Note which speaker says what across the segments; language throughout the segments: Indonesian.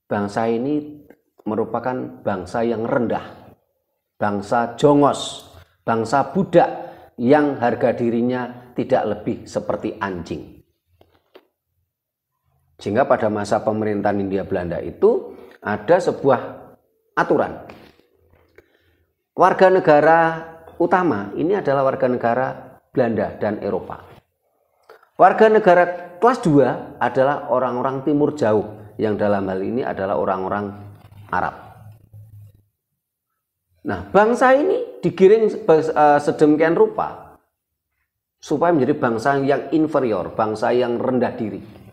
Speaker 1: bangsa ini merupakan bangsa yang rendah, bangsa jongos, bangsa budak yang harga dirinya tidak lebih seperti anjing. Sehingga pada masa pemerintahan Hindia Belanda itu ada sebuah aturan. Warga negara utama ini adalah warga negara Belanda dan Eropa. Warga negara kelas 2 adalah orang-orang timur jauh, yang dalam hal ini adalah orang-orang Arab. Nah, bangsa ini digiring sedemikian rupa supaya menjadi bangsa yang inferior, bangsa yang rendah diri.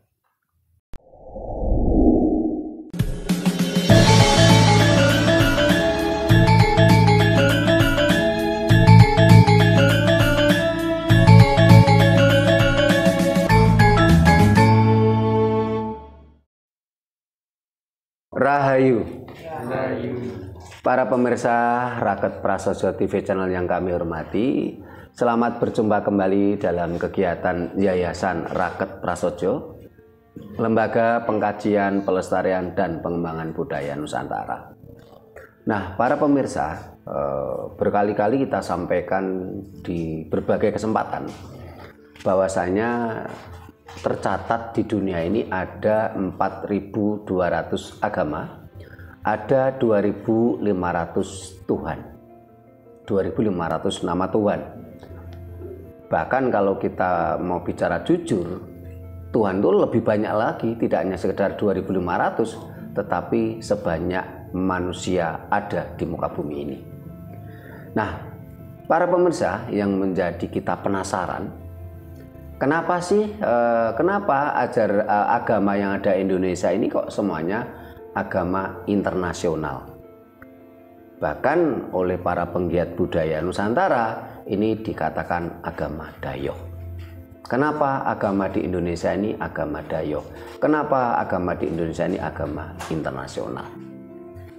Speaker 1: Rahayu. Para pemirsa Raket Prasojo TV channel yang kami hormati, selamat berjumpa kembali dalam kegiatan Yayasan Raket Prasojo, Lembaga Pengkajian, Pelestarian, dan Pengembangan Budaya Nusantara. Nah, para pemirsa, berkali-kali kita sampaikan di berbagai kesempatan bahwasanya tercatat di dunia ini ada 4.200 agama, ada 2.500 Tuhan, 2.500 nama Tuhan. Bahkan kalau kita mau bicara jujur, Tuhan itu lebih banyak lagi, tidak hanya sekedar 2.500, tetapi sebanyak manusia ada di muka bumi ini. Nah, para pemirsa yang menjadi kita penasaran, kenapa sih, agama yang ada di Indonesia ini kok semuanya agama internasional? Bahkan oleh para penggiat budaya Nusantara ini dikatakan agama Dayo. Kenapa agama di Indonesia ini agama Dayo? Kenapa agama di Indonesia ini agama internasional?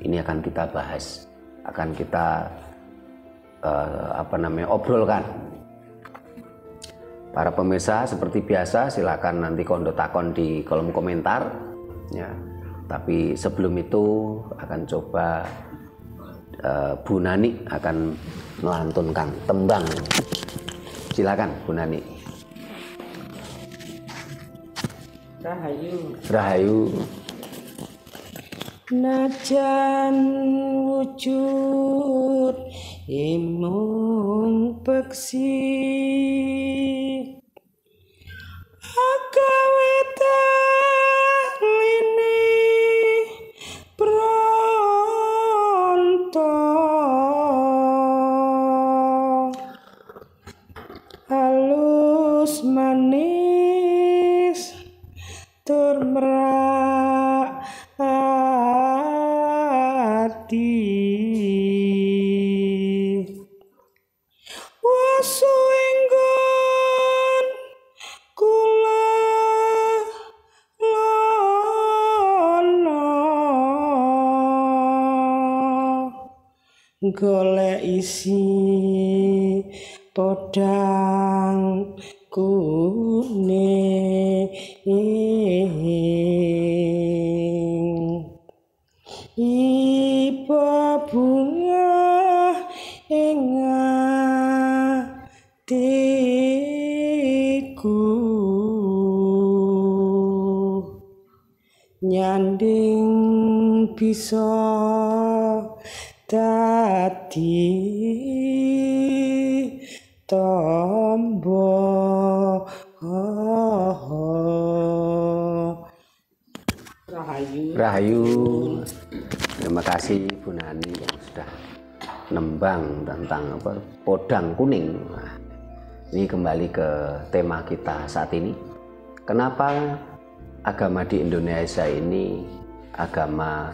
Speaker 1: Ini akan kita bahas, akan kita obrolkan. Para pemirsa, seperti biasa silakan nanti kondo takon di kolom komentar ya. Tapi sebelum itu akan coba Bu Nani akan melantunkan tembang. Silakan Bu Nani.
Speaker 2: Rahayu.
Speaker 1: Rahayu.
Speaker 2: Najan wujud imung peksi, agawe lini pronto, halus manis tur merak ati, wasu enggon kula lono, golek isi podang kuning, iba bunga ing atiku, nyanding bisa dadi tombo.
Speaker 1: Rahayu. Terima kasih Bu Nani yang sudah nembang tentang podang kuning. Nah, ini kembali ke tema kita saat ini. Kenapa agama di Indonesia ini agama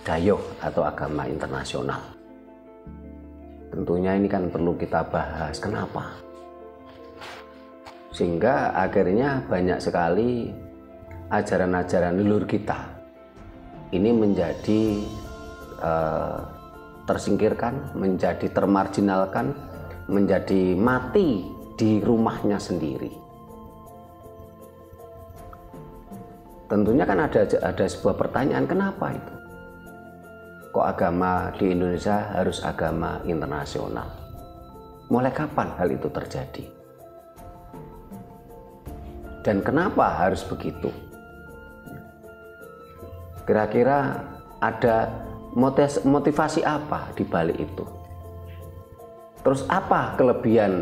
Speaker 1: Dayo atau agama internasional? Tentunya ini kan perlu kita bahas kenapa. Sehingga akhirnya banyak sekali ajaran-ajaran leluhur kita ini menjadi tersingkirkan, menjadi termarginalkan, menjadi mati di rumahnya sendiri. tentunya kan ada sebuah pertanyaan, kenapa itu? Kok agama di Indonesia harus agama internasional? Mulai kapan hal itu terjadi? Dan kenapa harus begitu? Kira-kira ada motivasi apa di balik itu? Terus apa kelebihan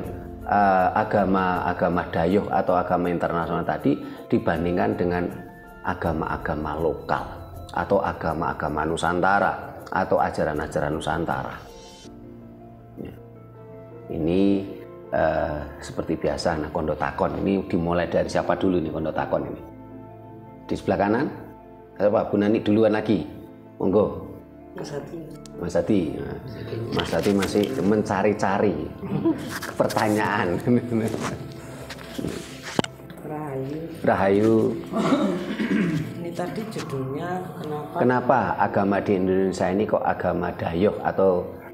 Speaker 1: agama Dayoh atau agama internasional tadi dibandingkan dengan agama-agama lokal atau agama-agama Nusantara atau ajaran-ajaran Nusantara? Ini seperti biasa, nah kondo takon ini dimulai dari siapa dulu nih kondo takon ini? Di sebelah kanan? Pak Bu Nani duluan lagi, monggo. Mas Hadi. Mas Hadi masih mencari-cari pertanyaan. Rahayu.
Speaker 2: Ini tadi judulnya
Speaker 1: kenapa agama di Indonesia ini kok agama Dayoh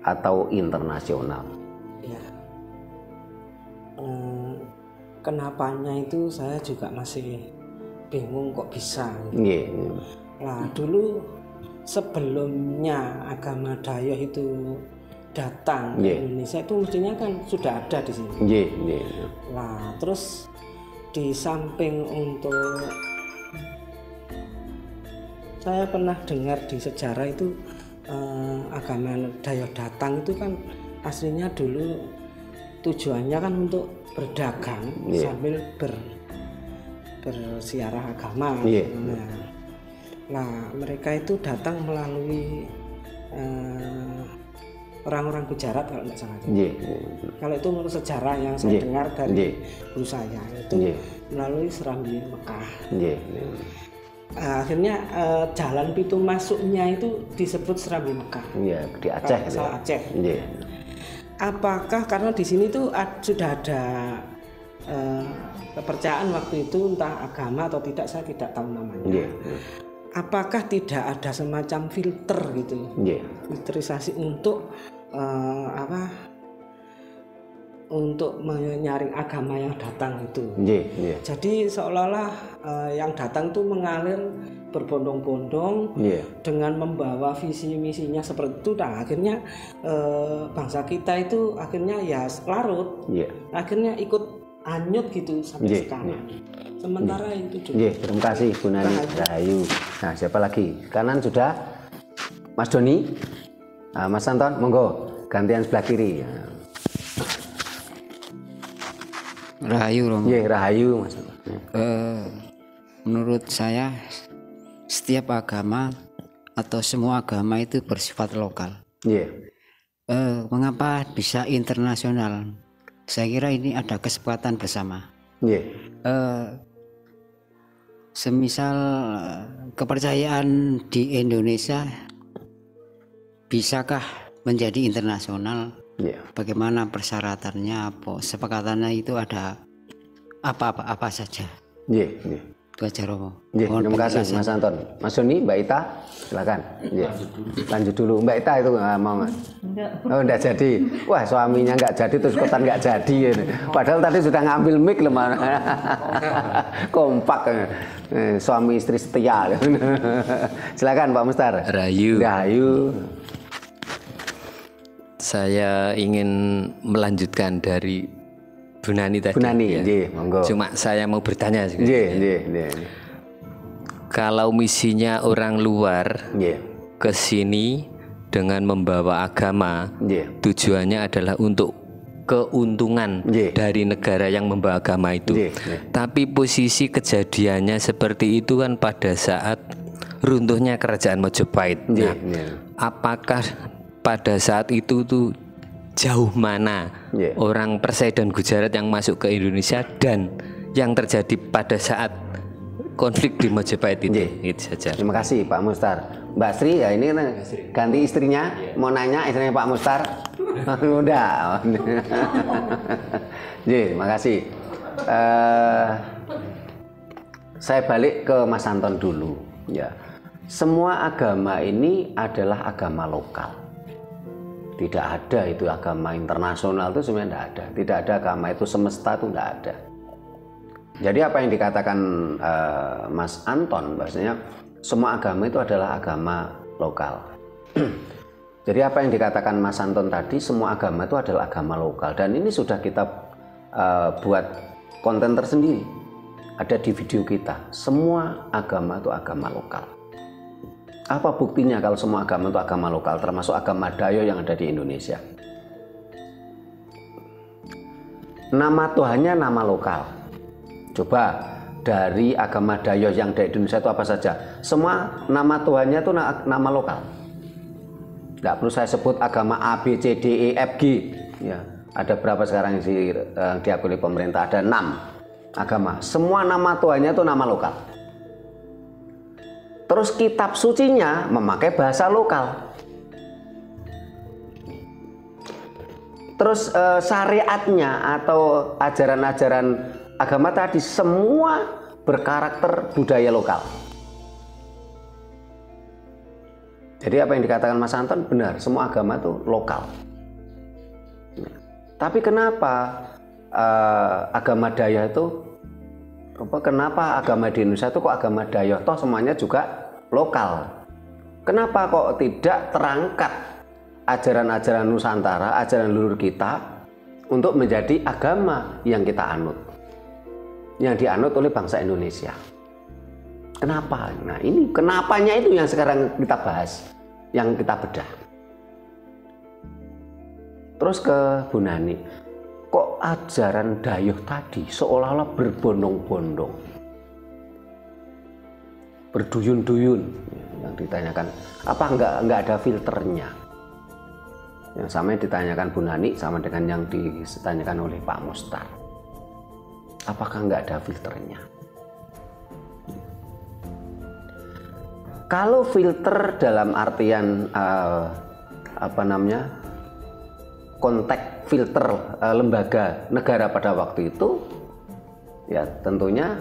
Speaker 1: atau internasional?
Speaker 2: Ya. Kenapanya itu saya juga masih bingung kok bisa.
Speaker 1: Gitu.
Speaker 2: Nah, dulu sebelumnya agama Dayoh itu datang ke Indonesia itu mestinya kan sudah ada di sini. Nah, terus di samping untuk saya pernah dengar di sejarah itu agama Dayoh datang itu kan aslinya dulu tujuannya kan untuk berdagang sambil bersiarah agama. Nah, mereka itu datang melalui orang-orang Gujarat kalau tidak salah. Kalau itu menurut sejarah yang saya dengar dari guru saya itu melalui Serambi Mekah. Akhirnya jalan pintu masuknya itu disebut Serambi Mekah.
Speaker 1: Di Aceh.
Speaker 2: Aceh. Apakah karena di sini tuh sudah ada kepercayaan waktu itu, entah agama atau tidak, saya tidak tahu namanya. Apakah tidak ada semacam filter gitu, filterisasi untuk untuk menyaring agama yang datang itu. Jadi seolah-olah yang datang tuh mengalir berbondong-bondong dengan membawa visi misinya seperti itu. Nah, akhirnya bangsa kita itu akhirnya ya larut, akhirnya ikut hanyut gitu sampai sekarang. Sementara itu juga.
Speaker 1: Terima kasih Bu Nani Rahayu. Nah, siapa lagi? Kanan sudah Mas Doni. Nah, Mas Anton, monggo gantian sebelah kiri.
Speaker 3: Rahayu Romo.
Speaker 1: Rahayu Mas.
Speaker 3: Menurut saya setiap agama atau semua agama itu bersifat lokal. Mengapa bisa internasional? Saya kira ini ada kesepakatan bersama. Semisal kepercayaan di Indonesia bisakah menjadi internasional? Bagaimana persyaratannya? Apa sepakatannya itu ada apa saja? Itu aja Romo.
Speaker 1: Terima kasih Mas Anton. Mas Doni, Mbak Ita, silakan. Lanjut dulu. Mbak Ita itu mau nggak? Oh, enggak jadi. Wah, suaminya nggak jadi terus ikutan nggak jadi. Padahal tadi sudah ngambil mic loh. Kompak. Suami istri setia. Silakan Pak Mustar. Rahayu.
Speaker 4: Saya ingin melanjutkan dari Bu Nani tadi.
Speaker 1: Bu Nani, monggo.
Speaker 4: Cuma saya mau bertanya. Kalau misinya orang luar ke sini dengan membawa agama, tujuannya adalah untuk keuntungan dari negara yang membawa agama itu. Tapi posisi kejadiannya seperti itu kan pada saat runtuhnya kerajaan Majapahit. Apakah pada saat itu tuh jauh mana orang Persai dan Gujarat yang masuk ke Indonesia dan yang terjadi pada saat konflik di Majapahit itu? Itu saja.
Speaker 1: Terima kasih Pak Mustar. Mbak Sri ya ini ganti istrinya, mau nanya istrinya Pak Mustar. Udah. Terima kasih. Saya balik ke Mas Anton dulu. Semua agama ini adalah agama lokal. Tidak ada itu agama internasional itu sebenarnya tidak ada. Tidak ada agama itu semesta itu tidak ada. Jadi apa yang dikatakan Mas Anton, bahasanya semua agama itu adalah agama lokal. Jadi apa yang dikatakan Mas Anton tadi, semua agama itu adalah agama lokal. Dan ini sudah kita buat konten tersendiri. Ada di video kita. Semua agama itu agama lokal. Apa buktinya kalau semua agama itu agama lokal, termasuk agama Dayo yang ada di Indonesia? Nama Tuhannya nama lokal. Coba dari agama Dayo yang ada di Indonesia itu apa saja? Semua nama Tuhannya itu nama lokal. Nggak perlu saya sebut agama A, B, C, D, E, F, G. Ya, ada berapa sekarang yang diakui oleh pemerintah? Ada 6 agama. Semua nama Tuhannya itu nama lokal. Terus kitab sucinya memakai bahasa lokal. Terus syariatnya atau ajaran-ajaran agama tadi semua berkarakter budaya lokal. Jadi apa yang dikatakan Mas Anton benar, semua agama itu lokal. Tapi kenapa agama Dayo itu, kenapa agama di Indonesia itu kok agama Dayo, toh semuanya juga lokal? Kenapa kok tidak terangkat ajaran-ajaran Nusantara, ajaran leluhur kita untuk menjadi agama yang kita anut, yang dianut oleh bangsa Indonesia? Kenapa? Nah ini kenapanya itu yang sekarang kita bahas, yang kita bedah. Terus ke Bu Nani, kok ajaran Dayo tadi seolah-olah berbondong-bondong, berduyun-duyun, yang ditanyakan apa enggak ada filternya? Yang sama yang ditanyakan Bu Nani sama dengan yang ditanyakan oleh Pak Mustar. Apakah enggak ada filternya? Kalau filter dalam artian konteks filter lembaga negara pada waktu itu, ya tentunya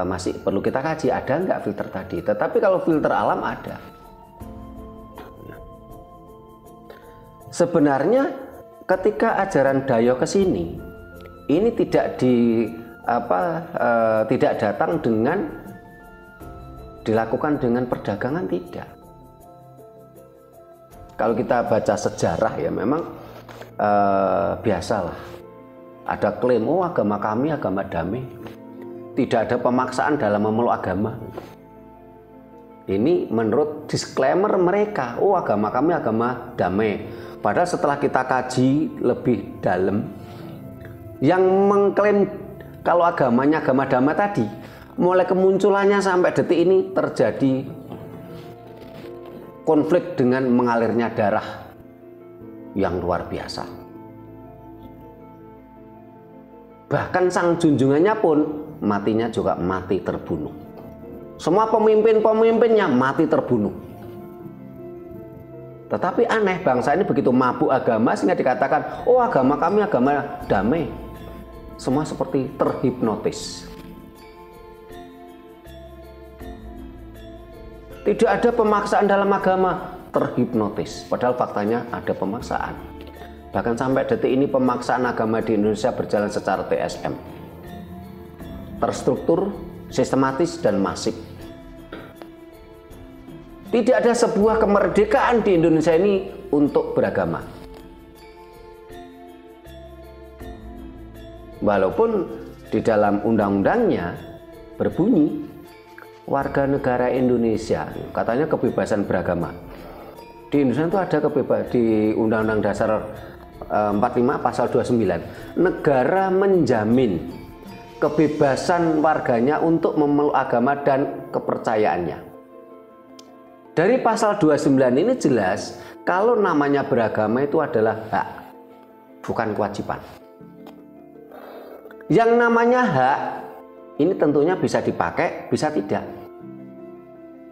Speaker 1: masih perlu kita kaji ada nggak filter tadi. Tetapi kalau filter alam ada. Sebenarnya ketika ajaran Dayo ke sini, ini tidak tidak datang dengan dilakukan dengan perdagangan, tidak. Kalau kita baca sejarah ya memang biasalah ada klaim, oh agama kami agama damai, tidak ada pemaksaan dalam memeluk agama. Ini menurut disclaimer mereka, oh agama kami agama damai. Padahal setelah kita kaji lebih dalam, yang mengklaim kalau agamanya agama damai tadi, mulai kemunculannya sampai detik ini terjadi konflik dengan mengalirnya darah yang luar biasa. Bahkan sang junjungannya pun matinya juga mati terbunuh. Semua pemimpin-pemimpinnya mati terbunuh. Tetapi aneh, bangsa ini begitu mabuk agama sehingga dikatakan, oh agama kami agama damai. Semua seperti terhipnotis. Tidak ada pemaksaan dalam agama, terhipnotis. Padahal faktanya ada pemaksaan. Bahkan sampai detik ini pemaksaan agama di Indonesia berjalan secara TSM. Terstruktur, sistematis, dan masif. Tidak ada sebuah kemerdekaan di Indonesia ini untuk beragama. Walaupun di dalam undang-undangnya berbunyi, warga negara Indonesia, katanya kebebasan beragama. Di Indonesia itu ada kebebasan di Undang-Undang Dasar 45 pasal 29. Negara menjamin kebebasan warganya untuk memeluk agama dan kepercayaannya. Dari pasal 29 ini jelas kalau namanya beragama itu adalah hak, bukan kewajiban. Yang namanya hak ini tentunya bisa dipakai, bisa tidak.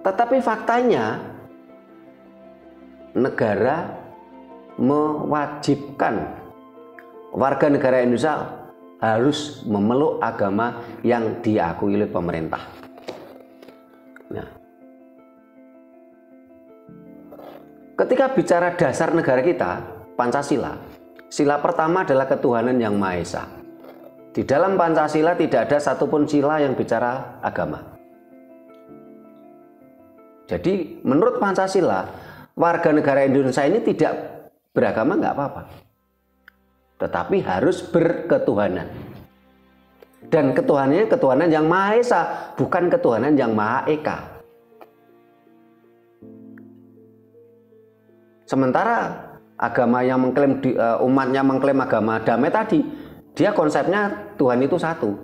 Speaker 1: Tetapi faktanya negara mewajibkan warga negara Indonesia harus memeluk agama yang diakui oleh pemerintah. Nah, ketika bicara dasar negara kita, Pancasila, sila pertama adalah ketuhanan yang Maha Esa. Di dalam Pancasila tidak ada satupun sila yang bicara agama. Jadi menurut Pancasila, warga negara Indonesia ini tidak beragama nggak apa-apa, tetapi harus berketuhanan. Dan ketuhanannya ketuhanan yang Maha Esa, bukan ketuhanan yang Maha Eka. Sementara agama yang mengklaim umatnya mengklaim agama damai tadi, dia konsepnya Tuhan itu satu,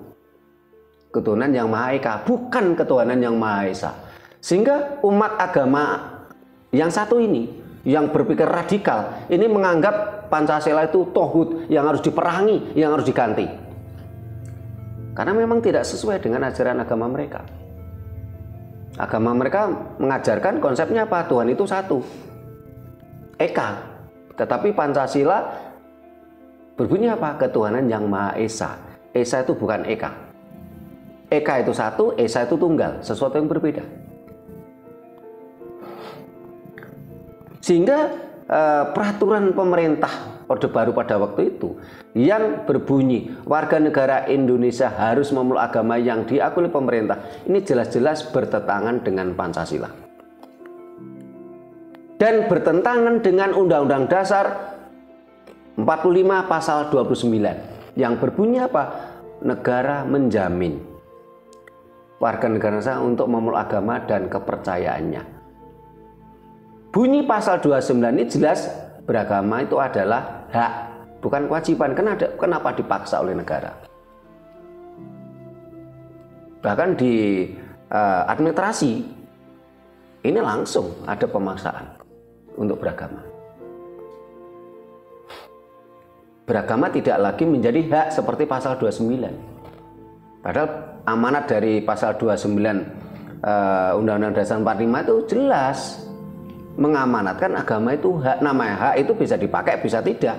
Speaker 1: ketuhanan yang Maha Eka, bukan ketuhanan yang Maha Esa. Sehingga umat agama yang satu ini, yang berpikir radikal, ini menganggap Pancasila itu tauhid yang harus diperangi, yang harus diganti. Karena memang tidak sesuai dengan ajaran agama mereka. Agama mereka mengajarkan konsepnya apa? Tuhan itu satu, Eka. Tetapi Pancasila berbunyi apa? Ketuhanan yang Maha Esa. Esa itu bukan Eka. Eka itu satu, Esa itu tunggal, sesuatu yang berbeda. Sehingga peraturan pemerintah Orde Baru pada waktu itu yang berbunyi warga negara Indonesia harus memeluk agama yang diakui pemerintah, ini jelas-jelas bertentangan dengan Pancasila dan bertentangan dengan Undang-Undang Dasar 45 pasal 29 yang berbunyi apa? Negara menjamin warga negara untuk memeluk agama dan kepercayaannya. Bunyi pasal 29 ini jelas beragama itu adalah hak, bukan kewajiban. Kenapa dipaksa oleh negara? Bahkan di administrasi ini langsung ada pemaksaan untuk beragama. Beragama tidak lagi menjadi hak seperti pasal 29. Padahal amanat dari pasal 29 Undang-Undang Dasar 45 itu jelas mengamanatkan agama itu hak. Namanya hak itu bisa dipakai, bisa tidak.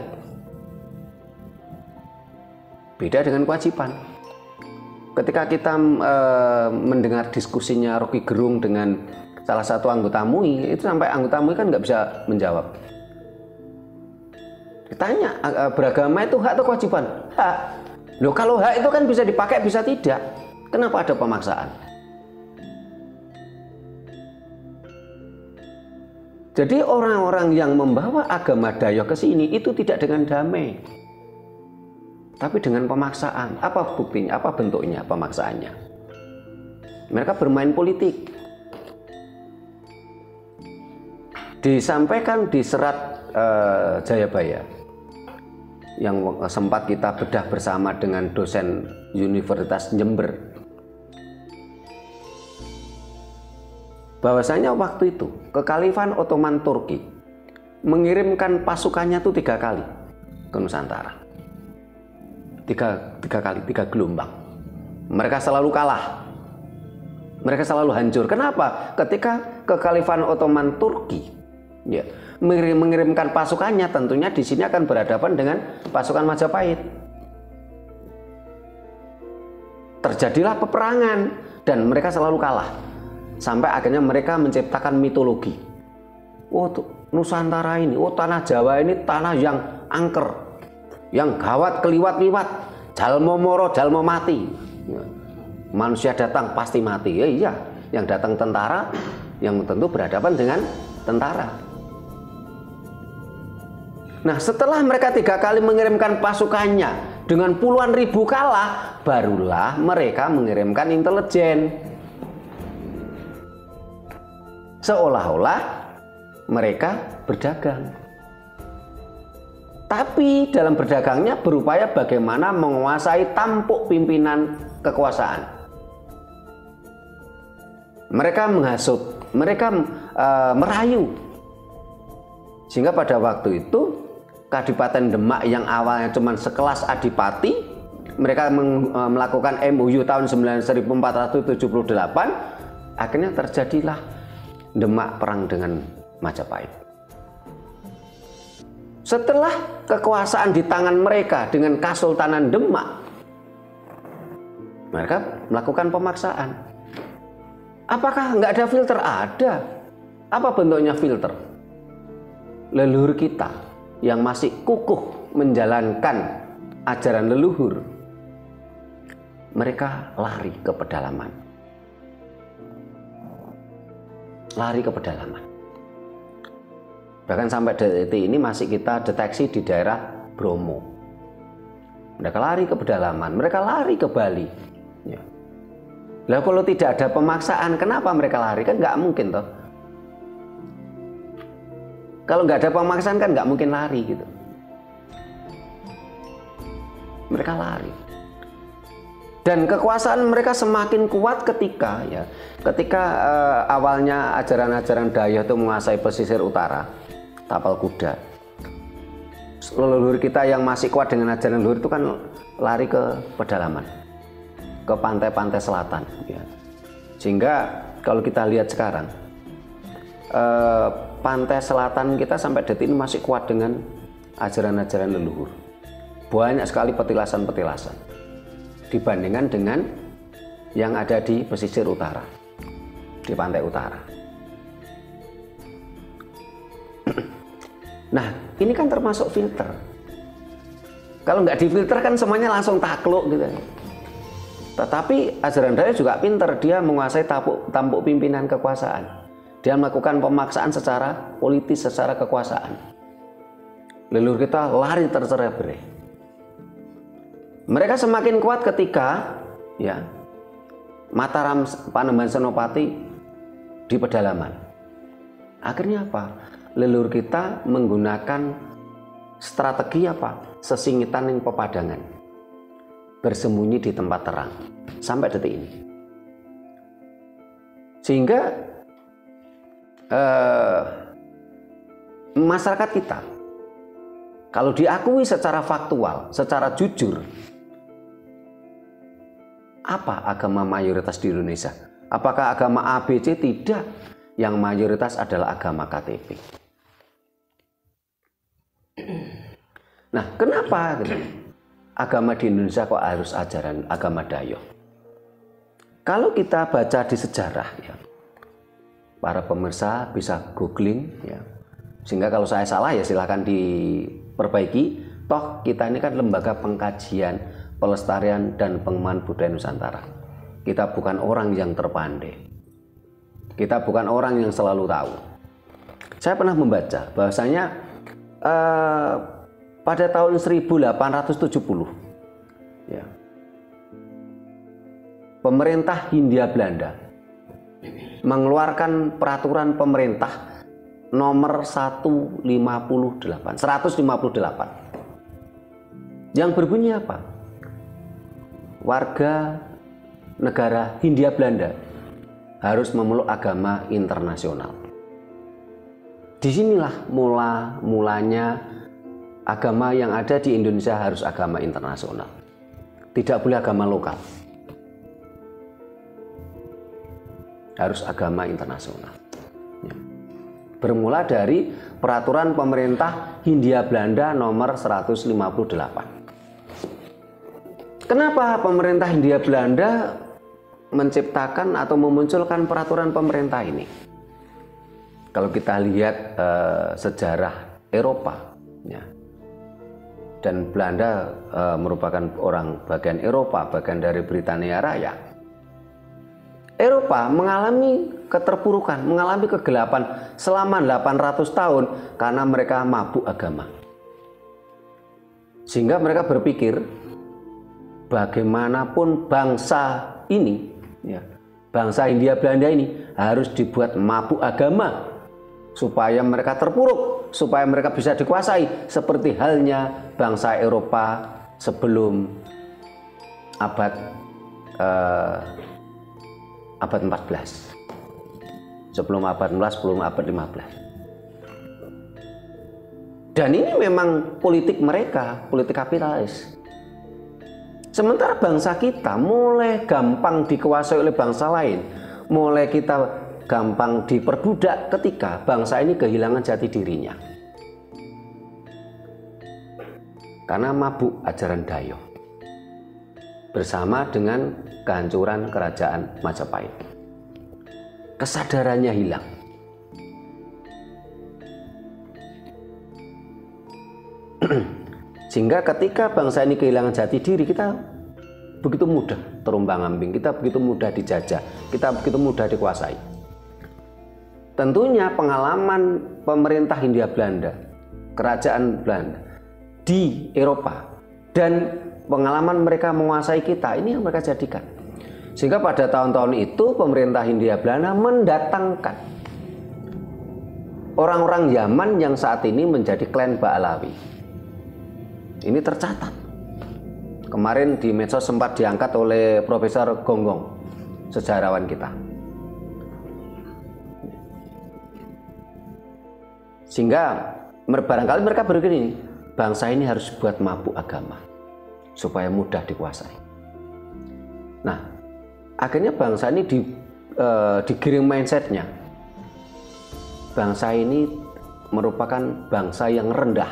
Speaker 1: Beda dengan kewajiban. Ketika kita mendengar diskusinya Rocky Gerung dengan salah satu anggota MUI, itu sampai anggota MUI kan nggak bisa menjawab. Ditanya, beragama itu hak atau kewajiban? Hak. Loh, kalau hak itu kan bisa dipakai, bisa tidak. Kenapa ada pemaksaan? Jadi orang-orang yang membawa agama Dayak ke sini itu tidak dengan damai, tapi dengan pemaksaan. Apa buktinya? Apa bentuknya pemaksaannya? Mereka bermain politik. Disampaikan di serat Jayabaya yang sempat kita bedah bersama dengan dosen Universitas Jember, bahwasanya waktu itu Kekhalifahan Ottoman Turki mengirimkan pasukannya itu 3 kali ke Nusantara. 3 kali, 3 gelombang. Mereka selalu kalah. Mereka selalu hancur. Kenapa? Ketika Kekhalifahan Ottoman Turki ya, mengirimkan pasukannya, tentunya di sini akan berhadapan dengan pasukan Majapahit. Terjadilah peperangan dan mereka selalu kalah. Sampai akhirnya mereka menciptakan mitologi. Oh, Nusantara ini, oh tanah Jawa ini tanah yang angker, yang gawat keliwat-liwat, jalmo moro, jalmo mati. Manusia datang pasti mati. Ya iya, yang datang tentara, yang tentu berhadapan dengan tentara. Nah, setelah mereka 3 kali mengirimkan pasukannya dengan puluhan ribu kalah, barulah mereka mengirimkan intelijen. Seolah-olah mereka berdagang. Tapi dalam berdagangnya berupaya bagaimana menguasai tampuk pimpinan kekuasaan. Mereka menghasut, mereka merayu. Sehingga pada waktu itu Kadipaten Demak yang awalnya cuma sekelas adipati, mereka melakukan MOU tahun 1478, akhirnya terjadilah Demak perang dengan Majapahit. Setelah kekuasaan di tangan mereka dengan Kesultanan Demak, mereka melakukan pemaksaan. Apakah nggak ada filter? Ada. Apa bentuknya filter? Leluhur kita yang masih kukuh menjalankan ajaran leluhur, mereka lari ke pedalaman. Lari ke pedalaman. Bahkan sampai detik ini masih kita deteksi di daerah Bromo. Mereka lari ke pedalaman, mereka lari ke Bali. Ya. Lah kalau tidak ada pemaksaan, kenapa mereka lari? Kan nggak mungkin toh. Kalau nggak ada pemaksaan kan nggak mungkin lari gitu. Mereka lari. Dan kekuasaan mereka semakin kuat ketika awalnya ajaran-ajaran Daya itu menguasai pesisir utara, tapal kuda. Leluhur kita yang masih kuat dengan ajaran leluhur itu kan lari ke pedalaman, ke pantai-pantai selatan. Ya. Sehingga kalau kita lihat sekarang, pantai selatan kita sampai detik ini masih kuat dengan ajaran-ajaran leluhur. Banyak sekali petilasan-petilasan dibandingkan dengan yang ada di pesisir utara, di pantai utara. Nah, ini kan termasuk filter. Kalau nggak difilter kan semuanya langsung takluk gitu. Tetapi ajaran Daya juga pinter, dia menguasai tampuk pimpinan kekuasaan. Dia melakukan pemaksaan secara politis, secara kekuasaan. Leluhur kita lari tercerai-berai. Mereka semakin kuat ketika Mataram Panembahan Senopati di pedalaman. Akhirnya apa? Leluhur kita menggunakan strategi apa? Sesingitan yang pepadangan. Bersembunyi di tempat terang sampai detik ini. Sehingga masyarakat kita kalau diakui secara faktual, secara jujur, apa agama mayoritas di Indonesia? Apakah agama ABC? Tidak. Yang mayoritas adalah agama KTP. Nah, kenapa agama di Indonesia kok harus ajaran agama Daya? Kalau kita baca di sejarah, ya, para pemirsa bisa googling, ya. Sehingga kalau saya salah ya silahkan diperbaiki. Toh kita ini kan lembaga pengkajian, pelestarian dan pengembangan budaya Nusantara. Kita bukan orang yang terpandai. Kita bukan orang yang selalu tahu. Saya pernah membaca bahwasanya pada tahun 1870 ya, pemerintah Hindia Belanda mengeluarkan peraturan pemerintah nomor 158 yang berbunyi apa? Warga negara Hindia Belanda harus memeluk agama internasional. Disinilah mulanya agama yang ada di Indonesia harus agama internasional. Tidak boleh agama lokal. Harus agama internasional. Ya. Bermula dari peraturan pemerintah Hindia Belanda nomor 158. Kenapa pemerintah Hindia Belanda menciptakan atau memunculkan peraturan pemerintah ini? Kalau kita lihat sejarah Eropa, ya, dan Belanda merupakan orang bagian Eropa, bagian dari Britania Raya. Eropa mengalami keterpurukan, mengalami kegelapan selama 800 tahun karena mereka mabuk agama. Sehingga mereka berpikir bagaimanapun bangsa ini, ya, bangsa Hindia Belanda ini harus dibuat mabuk agama supaya mereka terpuruk, supaya mereka bisa dikuasai seperti halnya bangsa Eropa sebelum abad 14. Sebelum abad 14, sebelum abad 15. Dan ini memang politik mereka, politik kapitalis. Sementara bangsa kita mulai gampang dikuasai oleh bangsa lain, mulai kita gampang diperbudak ketika bangsa ini kehilangan jati dirinya. Karena mabuk ajaran Daya. Bersama dengan kehancuran kerajaan Majapahit. Kesadarannya hilang. Sehingga ketika bangsa ini kehilangan jati diri, kita begitu mudah terombang-ambing, kita begitu mudah dijajah, kita begitu mudah dikuasai. Tentunya pengalaman pemerintah Hindia Belanda, kerajaan Belanda di Eropa, dan pengalaman mereka menguasai kita, ini yang mereka jadikan. Sehingga pada tahun-tahun itu pemerintah Hindia Belanda mendatangkan orang-orang Yaman yang saat ini menjadi klan Ba'alawi. Ini tercatat. Kemarin di medsos sempat diangkat oleh Profesor Gonggong, sejarawan kita. Sehingga barangkali mereka begini, bangsa ini harus buat mabuk agama supaya mudah dikuasai. Nah, akhirnya bangsa ini digiring mindsetnya. Bangsa ini merupakan bangsa yang rendah,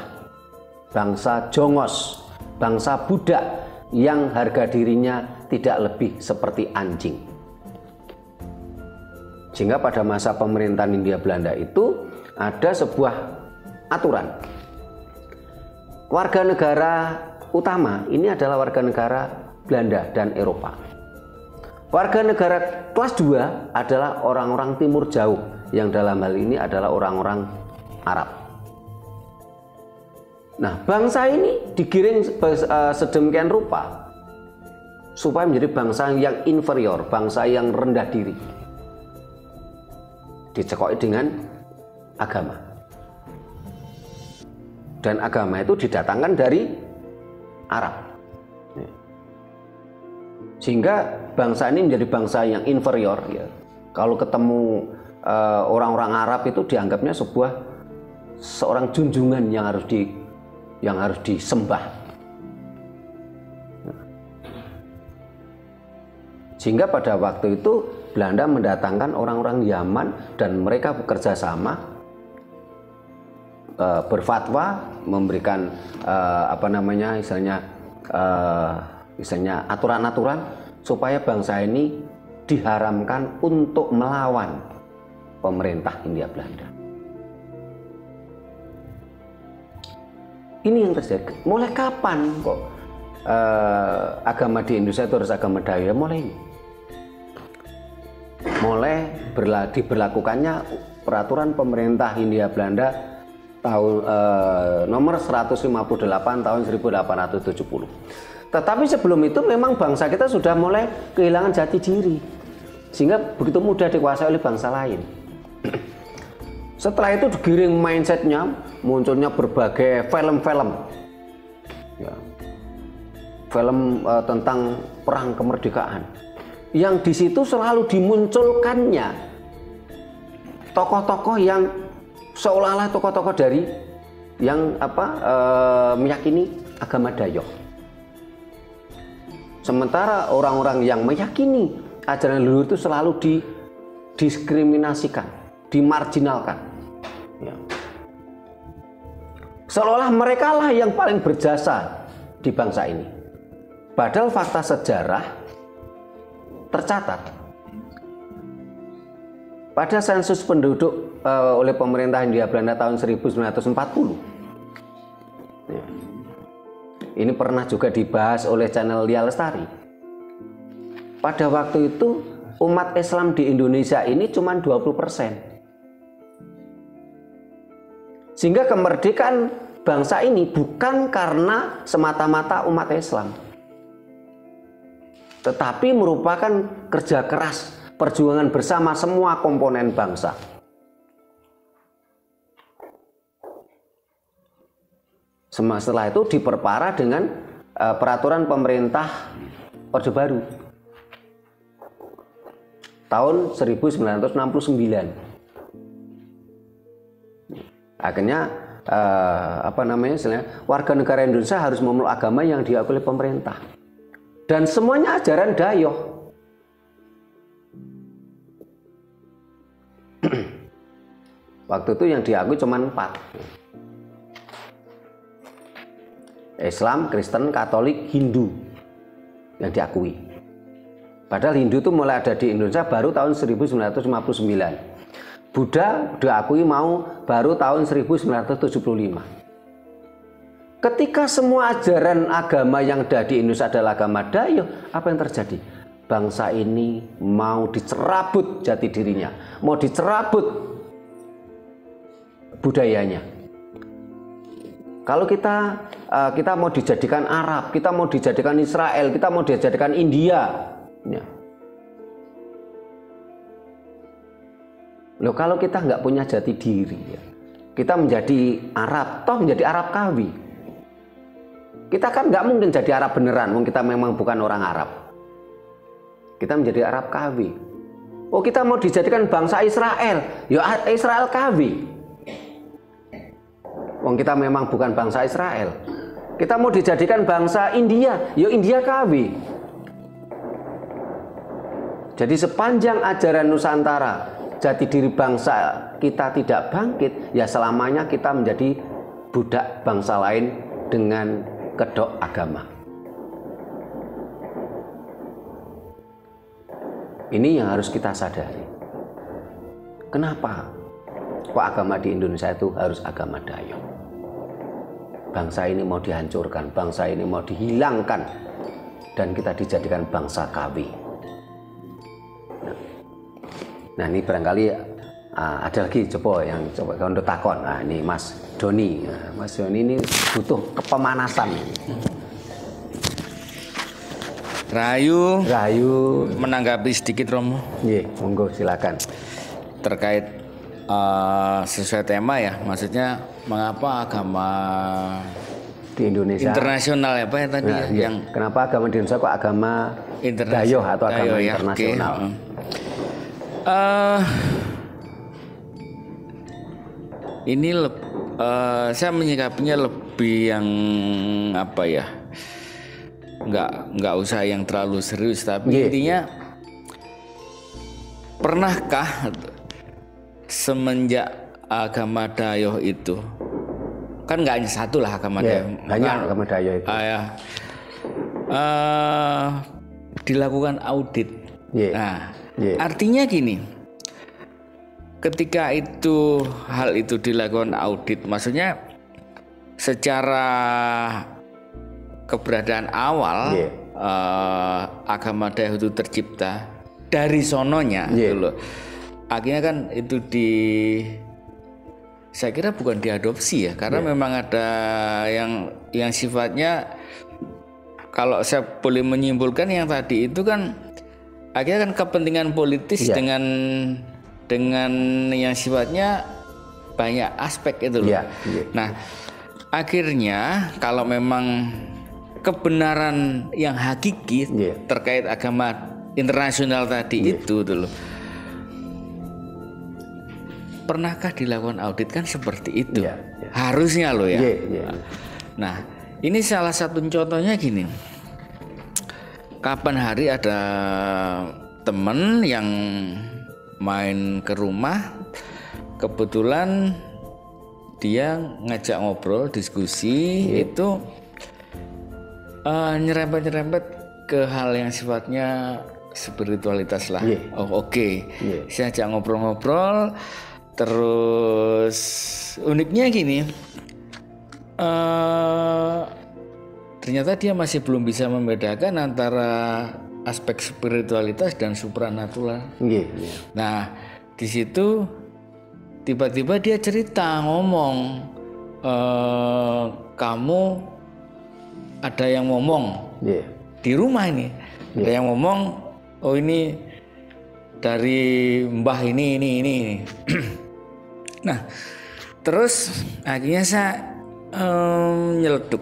Speaker 1: bangsa jongos, bangsa budak yang harga dirinya tidak lebih seperti anjing. Sehingga pada masa pemerintahan Hindia Belanda itu ada sebuah aturan. Warga negara utama ini adalah warga negara Belanda dan Eropa. Warga negara kelas 2 adalah orang-orang timur jauh, yang dalam hal ini adalah orang-orang Arab. Nah, bangsa ini digiring sedemikian rupa supaya menjadi bangsa yang inferior, bangsa yang rendah diri. Dicekoki dengan agama. Dan agama itu didatangkan dari Arab. Sehingga bangsa ini menjadi bangsa yang inferior, ya. Kalau ketemu orang-orang Arab itu dianggapnya seorang junjungan yang harus disembah. Sehingga pada waktu itu Belanda mendatangkan orang-orang Yaman dan mereka bekerja sama, berfatwa, memberikan misalnya aturan-aturan supaya bangsa ini diharamkan untuk melawan pemerintah Hindia Belanda. Ini yang terjadi. Mulai kapan kok agama di Indonesia itu harus agama Dayak? Mulai diberlakukannya peraturan pemerintah Hindia Belanda tahun nomor 158 tahun 1870. Tetapi sebelum itu memang bangsa kita sudah mulai kehilangan jati diri, sehingga begitu mudah dikuasai oleh bangsa lain. Setelah itu digiring mindsetnya, munculnya berbagai film-film, ya, film tentang perang kemerdekaan, yang di situ selalu dimunculkannya tokoh-tokoh yang seolah-olah tokoh-tokoh dari yang meyakini agama Dayak. Sementara orang-orang yang meyakini ajaran leluhur itu selalu didiskriminasikan, dimarginalkan. Ya. Seolah-olah mereka lah yang paling berjasa di bangsa ini. Padahal fakta sejarah tercatat. Pada sensus penduduk oleh pemerintah Hindia Belanda tahun 1940. Ya. Ini pernah juga dibahas oleh channel Lia Lestari. Pada waktu itu umat Islam di Indonesia ini cuma 20%. Sehingga kemerdekaan bangsa ini bukan karena semata-mata umat Islam, tetapi merupakan kerja keras, perjuangan bersama semua komponen bangsa. Setelah itu diperparah dengan peraturan pemerintah Orde Baru tahun 1969. Akhirnya warga negara Indonesia harus memeluk agama yang diakui oleh pemerintah, dan semuanya ajaran Dayak. Waktu itu yang diakui cuma 4. Islam, Kristen, Katolik, Hindu yang diakui. Padahal Hindu itu mulai ada di Indonesia baru tahun 1959. Buddha diakui baru tahun 1975. Ketika semua ajaran agama yang ada di Indonesia adalah agama Dayo, apa yang terjadi? Bangsa ini mau dicerabut jati dirinya, mau dicerabut budayanya. Kalau kita mau dijadikan Arab, kita mau dijadikan Israel, kita mau dijadikan India, ya. Loh, kalau kita nggak punya jati diri, ya, kita menjadi Arab, toh menjadi Arab KW. Kita kan nggak mungkin jadi Arab beneran, kita memang bukan orang Arab. Kita menjadi Arab KW. Oh, kita mau dijadikan bangsa Israel, ya Israel KW. Wong kita memang bukan bangsa Israel. Kita mau dijadikan bangsa India, ya India KW. Jadi sepanjang ajaran Nusantara, jati diri bangsa kita tidak bangkit, ya selamanya kita menjadi budak bangsa lain dengan kedok agama. Ini yang harus kita sadari. Kenapa kok agama di Indonesia itu harus agama Dayo? Bangsa ini mau dihancurkan, bangsa ini mau dihilangkan, dan kita dijadikan bangsa KW. Nah, ini barangkali ada lagi coba untuk takon. Nah, ini Mas Doni. Nah, Mas Doni ini butuh kepemanasan.
Speaker 5: Rahayu menanggapi sedikit, Romo.
Speaker 1: Iya, monggo silakan.
Speaker 5: Terkait sesuai tema ya, maksudnya mengapa agama
Speaker 1: di Indonesia
Speaker 5: internasional ya Pak ya tadi ya,
Speaker 1: yang kenapa agama di Indonesia kok agama Dayo atau agama
Speaker 5: ya,
Speaker 1: internasional?
Speaker 5: Okay. Ini saya menyikapinya lebih yang apa ya, nggak usah yang terlalu serius, tapi intinya pernahkah semenjak agama Dayo itu, kan nggak hanya satu lah agama Dayo,
Speaker 1: banyak agama Dayo itu,
Speaker 5: dilakukan audit. Artinya gini, ketika itu hal itu dilakukan audit, maksudnya secara keberadaan awal agama Dayo itu tercipta dari sononya gitu loh. Akhirnya kan itu saya kira bukan diadopsi ya, karena memang ada yang sifatnya, kalau saya boleh menyimpulkan yang tadi itu kan akhirnya kan kepentingan politis dengan yang sifatnya banyak aspek itu loh. Nah, akhirnya kalau memang kebenaran yang hakiki terkait agama internasional tadi itu dulu, pernahkah dilakukan audit? Kan seperti itu harusnya loh ya. Nah, ini salah satu contohnya gini, kapan hari ada temen yang main ke rumah, kebetulan dia ngajak ngobrol, diskusi, itu nyerempet ke hal yang sifatnya spiritualitas lah. Saya ajak ngobrol-ngobrol. Terus uniknya gini, ternyata dia masih belum bisa membedakan antara aspek spiritualitas dan supranatural. Nah, di situ tiba-tiba dia cerita, ngomong, kamu ada yang ngomong di rumah ini, ada yang ngomong, oh ini dari mbah ini. Nah, terus akhirnya saya nyeleduk.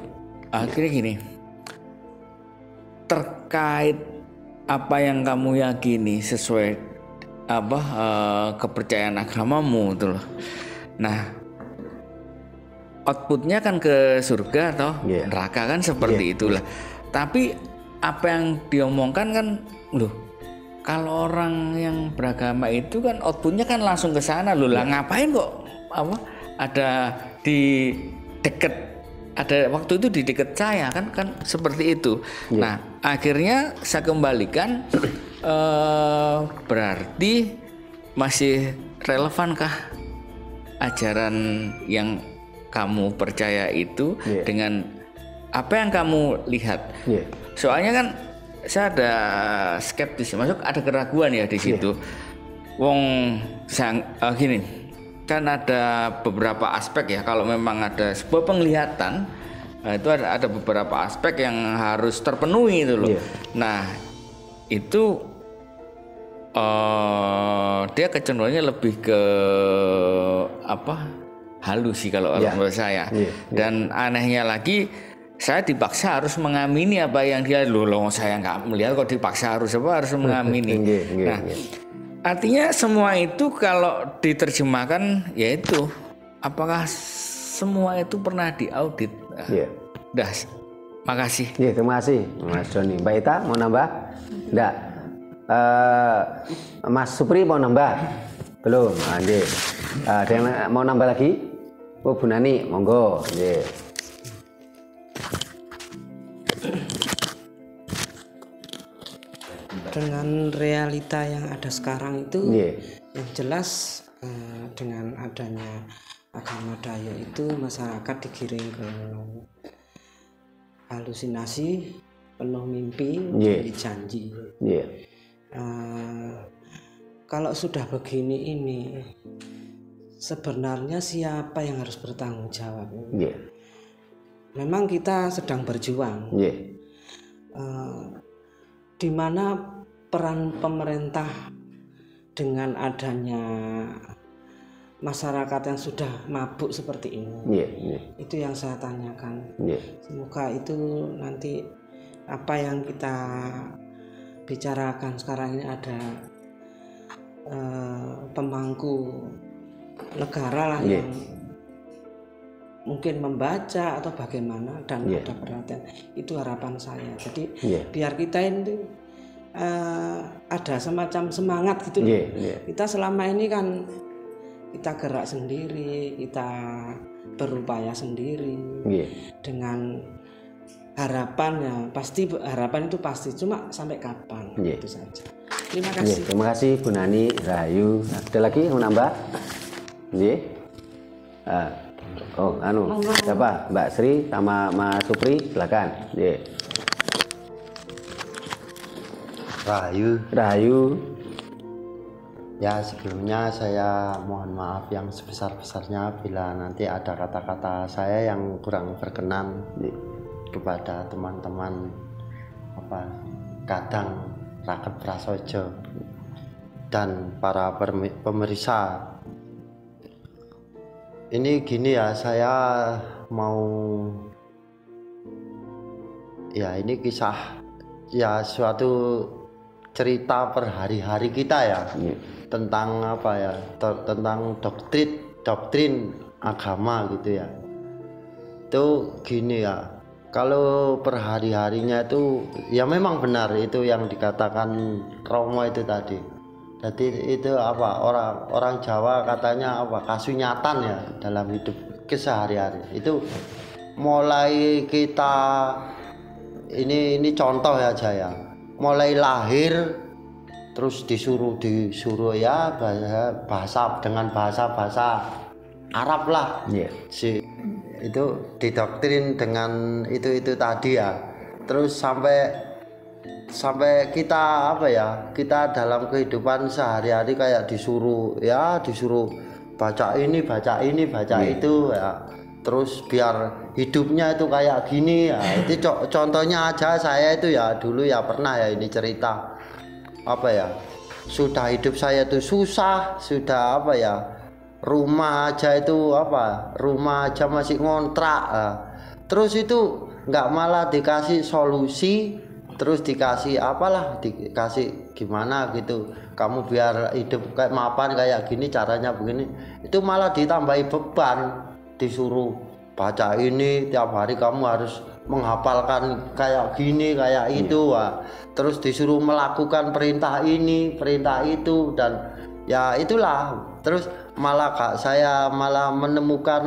Speaker 5: Akhirnya gini, terkait apa yang kamu yakini sesuai kepercayaan agamamu itu loh. Nah, outputnya kan ke surga atau neraka kan seperti itulah. Tapi apa yang diomongkan kan, loh, kalau orang yang beragama itu kan outputnya kan langsung ke sana loh. Lah ngapain kok ada di deket, ada waktu itu di deket saya kan seperti itu. Nah, akhirnya saya kembalikan, berarti masih relevankah ajaran yang kamu percaya itu dengan apa yang kamu lihat. Soalnya kan saya ada skeptis, masuk ada keraguan ya di situ. Wong gini, kan ada beberapa aspek ya. Kalau memang ada sebuah penglihatan, itu ada beberapa aspek yang harus terpenuhi itu loh. Nah itu dia kecenderungannya lebih ke halus sih kalau menurut saya. Dan anehnya lagi, saya dipaksa harus mengamini apa yang dia loh saya nggak melihat kok dipaksa harus mengamini. Nah, artinya semua itu kalau diterjemahkan yaitu apakah semua itu pernah diaudit? Dah, makasih.
Speaker 1: Terima kasih Mas Doni. Mbak Ita mau nambah? Enggak. Mas Supri mau nambah? Belum. Ada yang mau nambah lagi? Bu Nani, monggo.
Speaker 2: Dengan realita yang ada sekarang itu, yang jelas dengan adanya agama Dayak itu masyarakat digiring ke halusinasi, penuh mimpi, janji. Kalau sudah begini ini, sebenarnya siapa yang harus bertanggung jawab? Memang kita sedang berjuang. Di mana peran pemerintah dengan adanya masyarakat yang sudah mabuk seperti ini, itu yang saya tanyakan. Semoga itu nanti apa yang kita bicarakan sekarang ini ada pemangku negara lah yang mungkin membaca atau bagaimana dan ada perhatian. Itu harapan saya. Jadi biar kita ini ada semacam semangat gitu loh. Kita selama ini kan kita gerak sendiri, kita berupaya sendiri dengan harapan ya pasti, harapan itu pasti, cuma sampai kapan itu saja. Terima kasih.
Speaker 1: Terima kasih Bu Nani, Rahayu. Ada lagi yang mau nambah? Siapa? Mbak Sri sama Mas Supri, silakan. Rahayu.
Speaker 6: Ya, sebelumnya saya mohon maaf yang sebesar-besarnya bila nanti ada kata-kata saya yang kurang berkenan kepada teman-teman kadang Raket Prasojo dan para pemirsa. Ini gini ya, saya mau ini kisah suatu cerita per hari-hari kita ya, tentang tentang doktrin agama gitu ya. Itu gini ya, kalau per hari-harinya itu ya memang benar itu yang dikatakan Romo itu tadi. Jadi itu orang Jawa katanya kasunyatan ya dalam hidup kesehari-hari. Itu mulai kita ini contoh ya Jaya. Mulai lahir terus disuruh ya bahasa dengan bahasa Arab lah. Itu didoktrin dengan itu tadi ya. Terus sampai kita kita dalam kehidupan sehari-hari kayak disuruh baca ini itu ya. Terus biar hidupnya itu kayak gini ya. Itu contohnya aja saya itu ya dulu ya pernah ya ini cerita sudah hidup saya itu susah, sudah rumah aja itu rumah aja masih ngontrak. Terus itu nggak malah dikasih solusi, terus dikasih dikasih gimana gitu, kamu biar hidup kayak mapan kayak gini, caranya begini. Itu malah ditambahi beban, disuruh baca ini tiap hari, kamu harus menghafalkan kayak gini kayak itu. Terus disuruh melakukan perintah ini perintah itu, dan ya itulah. Terus saya malah menemukan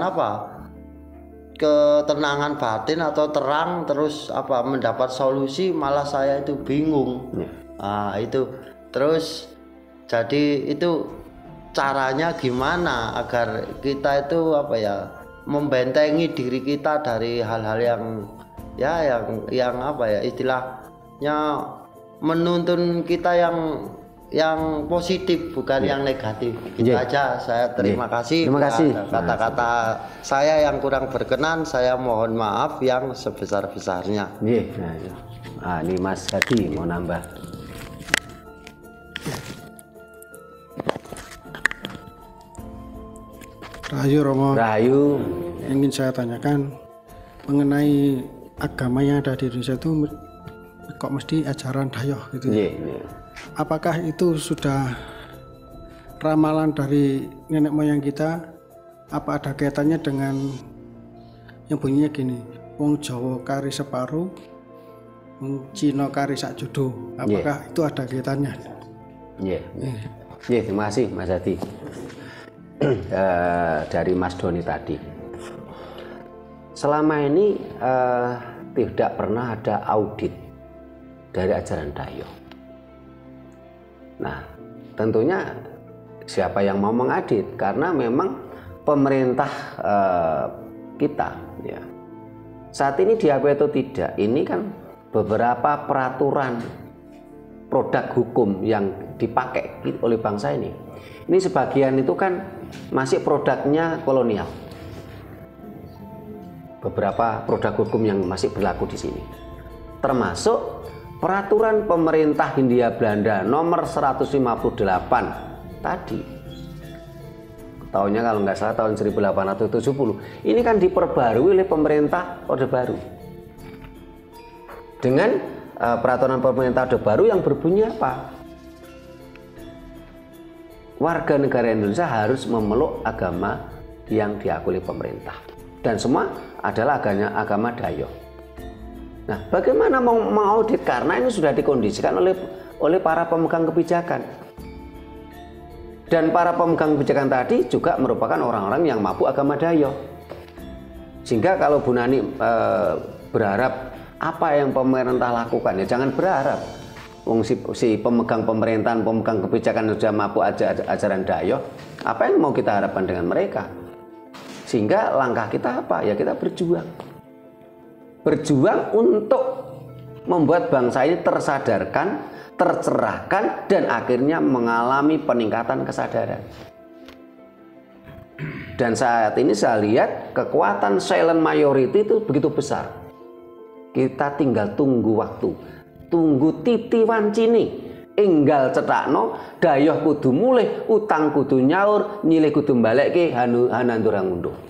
Speaker 6: ketenangan batin atau terang, terus mendapat solusi, malah saya itu bingung. Itu terus jadi itu caranya gimana agar kita itu membentengi diri kita dari hal-hal yang apa ya, istilahnya menuntun kita yang positif, bukan yang negatif. Gitu aja. Saya terima kasih.
Speaker 1: Terima kasih.
Speaker 6: Kata-kata saya yang kurang berkenan, saya mohon maaf yang sebesar-besarnya.
Speaker 1: Ini Mas Hadi mau nambah.
Speaker 7: Rahayu Romo.
Speaker 1: Rahayu.
Speaker 7: Ingin saya tanyakan mengenai agama yang ada di Indonesia itu kok mesti ajaran Dayoh gitu. Apakah itu sudah ramalan dari nenek moyang kita? Apa ada kaitannya dengan yang bunyinya gini, wong Jawa kari separuh, wong Cina kari sak jodoh? Apakah itu ada kaitannya?
Speaker 1: Terima kasih Mas Hadi. Dari Mas Doni tadi, selama ini tidak pernah ada audit dari ajaran Dayoh. Nah, tentunya siapa yang mau mengadit, karena memang pemerintah kita ya, saat ini diakui atau tidak, ini kan beberapa peraturan produk hukum yang dipakai oleh bangsa ini sebagian itu kan masih produknya kolonial. Beberapa produk hukum yang masih berlaku di sini, termasuk peraturan pemerintah Hindia Belanda nomor 158 tadi, tahunnya kalau nggak salah tahun 1870, ini kan diperbarui oleh pemerintah Orde Baru dengan peraturan pemerintah Orde Baru yang berbunyi apa? Warga negara Indonesia harus memeluk agama yang diakui oleh pemerintah, dan semua adalah agama Dayoh. Nah, bagaimana mau mengaudit, karena ini sudah dikondisikan oleh para pemegang kebijakan. Dan para pemegang kebijakan tadi juga merupakan orang-orang yang mabuk agama Dayoh. Sehingga kalau Bu Nani berharap apa yang pemerintah lakukan, ya jangan berharap. Si pemegang pemerintahan, pemegang kebijakan sudah mabuk ajaran Dayoh, apa yang mau kita harapkan dengan mereka? Sehingga langkah kita apa? Ya kita berjuang untuk membuat bangsa ini tersadarkan, tercerahkan, dan akhirnya mengalami peningkatan kesadaran. Dan saat ini saya lihat kekuatan silent majority itu begitu besar. Kita tinggal tunggu waktu, tunggu titi wancine, enggal cetakno, Dayoh kudu mulih, utang kudu nyaur, nyilih kudu balekke, hanandur ngunduh.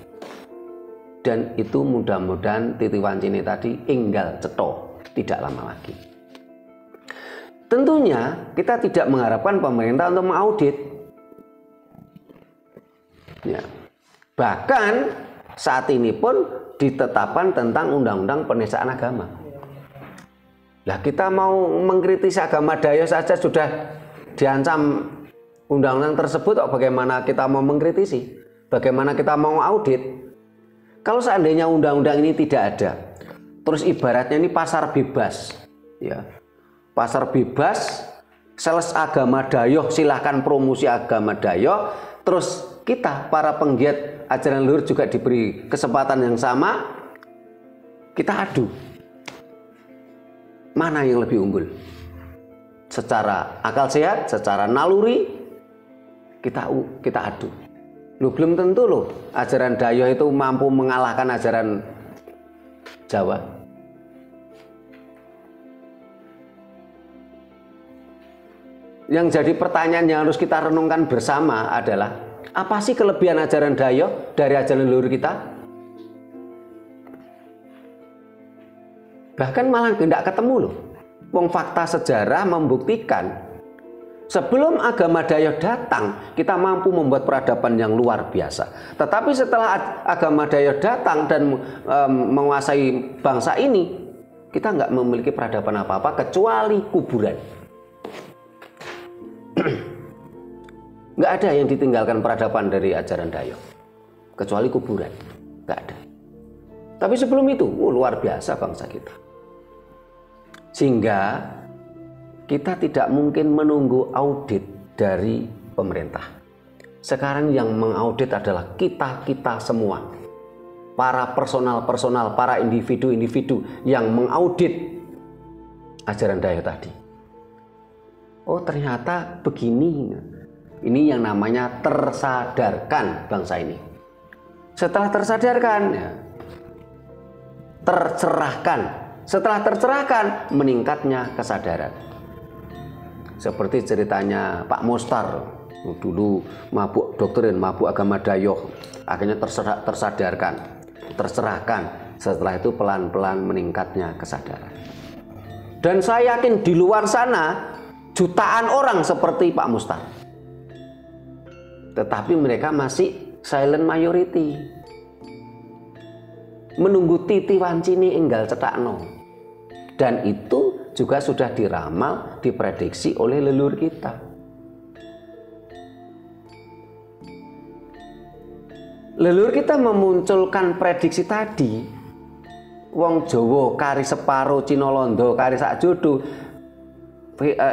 Speaker 1: Dan itu mudah-mudahan titi wancine tadi enggal cetok tidak lama lagi. Tentunya kita tidak mengharapkan pemerintah untuk mengaudit. Ya. Bahkan saat ini pun ditetapkan tentang undang-undang penistaan agama. Lah kita mau mengkritisi agama Dayoh saja sudah diancam undang-undang tersebut, kok bagaimana kita mau mengkritisi? Bagaimana kita mau audit? Kalau seandainya undang-undang ini tidak ada, terus ibaratnya ini pasar bebas, ya, pasar bebas, sales agama Dayoh, silahkan promosi agama Dayoh, terus kita para penggiat ajaran leluhur juga diberi kesempatan yang sama, kita adu, mana yang lebih unggul? Secara akal sehat, secara naluri, kita adu. Loh, belum tentu loh ajaran Dayoh itu mampu mengalahkan ajaran Jawa. Yang jadi pertanyaan yang harus kita renungkan bersama adalah, apa sih kelebihan ajaran Dayoh dari ajaran leluhur kita? Bahkan malah tidak ketemu loh. Wong fakta sejarah membuktikan sebelum agama Dayoh datang, kita mampu membuat peradaban yang luar biasa. Tetapi setelah agama Dayoh datang dan menguasai bangsa ini, kita nggak memiliki peradaban apa-apa kecuali kuburan. Nggak ada yang ditinggalkan peradaban dari ajaran Dayoh, kecuali kuburan. Nggak ada. Tapi sebelum itu, luar biasa bangsa kita. Sehingga kita tidak mungkin menunggu audit dari pemerintah. Sekarang yang mengaudit adalah kita semua. para personal, para individu-individu yang mengaudit ajaran Dayo tadi. Oh ternyata begini. Ini yang namanya tersadarkan bangsa ini. Setelah tersadarkan, ya, tercerahkan. Setelah tercerahkan, meningkatnya kesadaran. Seperti ceritanya Pak Mostar, dulu mabuk doktrin, mabuk agama Dayo, akhirnya tersadarkan, tercerahkan. Setelah itu pelan-pelan meningkatnya kesadaran. Dan saya yakin di luar sana jutaan orang seperti Pak Mostar. Tetapi mereka masih silent majority, menunggu titi wancini enggal cetakno. Dan itu juga sudah diramal, diprediksi oleh leluhur kita. Leluhur kita memunculkan prediksi tadi, wong Jawa kari separo, Cina Londo kari sak jodoh.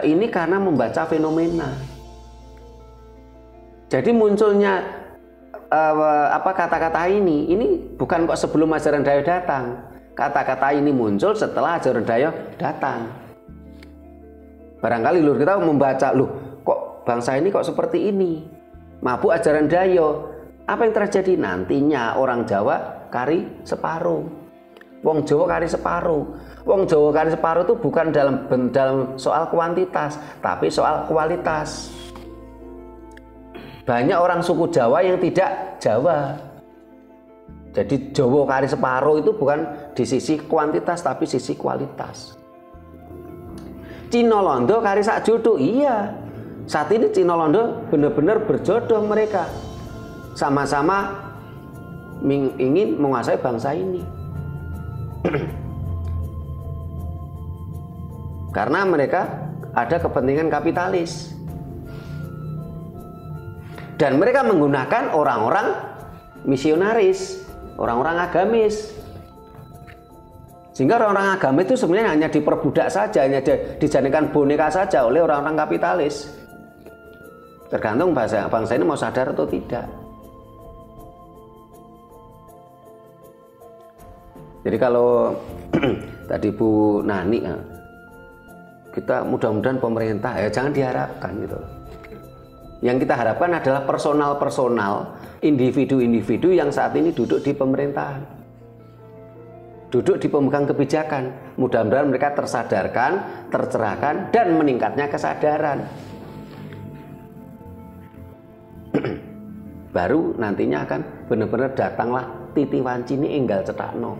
Speaker 1: Ini karena membaca fenomena. Jadi munculnya kata-kata ini bukan kok sebelum ajaran Dayo datang. Kata-kata ini muncul setelah ajaran Dayo datang. Barangkali leluhur kita membaca, loh kok bangsa ini kok seperti ini, mabuk ajaran Dayo. Apa yang terjadi? Nantinya orang Jawa kari separuh, wong Jawa kari separuh. Wong Jawa kari separuh itu bukan dalam soal kuantitas, tapi soal kualitas. Banyak orang suku Jawa yang tidak Jawa. Jadi Jawa kari separuh itu bukan di sisi kuantitas tapi sisi kualitas. Cina Londo kari sak jodoh, iya. Saat ini Cina Londo benar-benar berjodoh mereka. Sama-sama ingin menguasai bangsa ini. Karena mereka ada kepentingan kapitalis. Dan mereka menggunakan orang-orang misionaris, orang-orang agamis. Sehingga orang-orang agama itu sebenarnya hanya diperbudak saja, hanya dijadikan boneka saja oleh orang-orang kapitalis. Tergantung bangsa ini mau sadar atau tidak. Jadi kalau tadi Bu Nani, kita mudah-mudahan pemerintah jangan diharapkan gitu. Yang kita harapkan adalah personal, individu-individu yang saat ini duduk di pemerintahan, duduk di pemegang kebijakan. Mudah-mudahan mereka tersadarkan, tercerahkan, dan meningkatnya kesadaran. Baru nantinya akan benar-benar datanglah titi wancini enggal cetakno.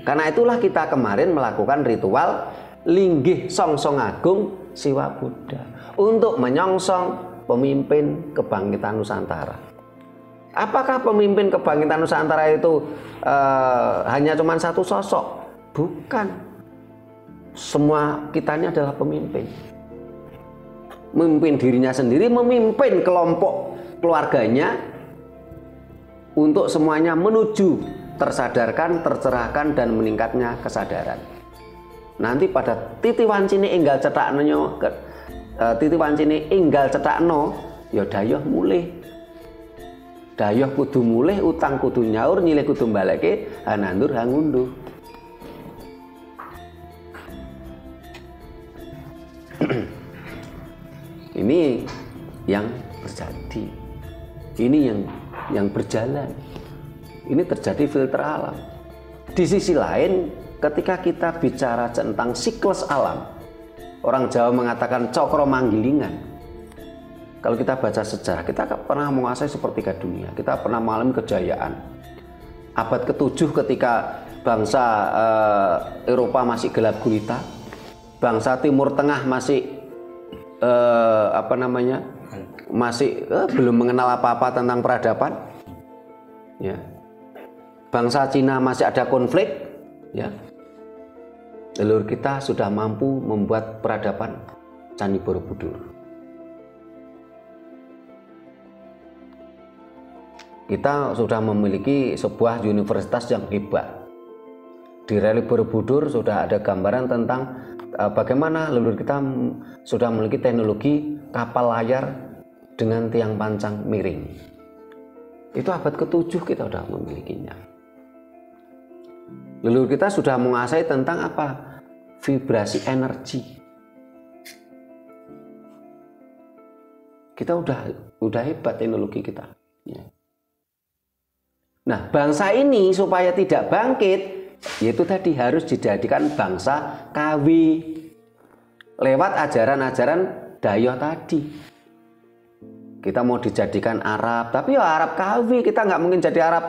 Speaker 1: Karena itulah kita kemarin melakukan ritual linggih songsong agung Siwa Buddha untuk menyongsong pemimpin kebangkitan Nusantara. Apakah pemimpin kebangkitan Nusantara itu hanya cuma satu sosok? Bukan. Semua kita ini adalah pemimpin. Memimpin dirinya sendiri, memimpin kelompok keluarganya untuk semuanya menuju tersadarkan, tercerahkan, dan meningkatnya kesadaran. Nanti pada titi wancini enggal cetakno, ya Dayo mulih. Dayo kudu mulih, utang kudu nyaur, nyilih kudu mbaleke, nandur hangunduh. Ini yang terjadi. Ini yang berjalan. Ini terjadi filter alam. Di sisi lain, ketika kita bicara tentang siklus alam, orang Jawa mengatakan cokro manggilingan. Kalau kita baca sejarah, kita pernah menguasai sepertiga dunia. Kita pernah mengalami kejayaan. Abad ke-7 ketika bangsa Eropa masih gelap gulita, bangsa Timur Tengah masih belum mengenal apa-apa tentang peradaban. Ya. Bangsa Cina masih ada konflik, ya. Leluhur kita sudah mampu membuat peradaban Candi Borobudur. Kita sudah memiliki sebuah universitas yang hebat. Di relief Borobudur sudah ada gambaran tentang bagaimana leluhur kita sudah memiliki teknologi kapal layar dengan tiang pancang miring. Itu abad ke-7 kita sudah memilikinya. Leluhur kita sudah menguasai tentang apa? Vibrasi energi. Kita udah hebat teknologi kita. Ya. Nah, bangsa ini supaya tidak bangkit, yaitu tadi harus dijadikan bangsa KW lewat ajaran-ajaran Dayoh tadi. Kita mau dijadikan Arab, tapi ya Arab KW, kita nggak mungkin jadi Arab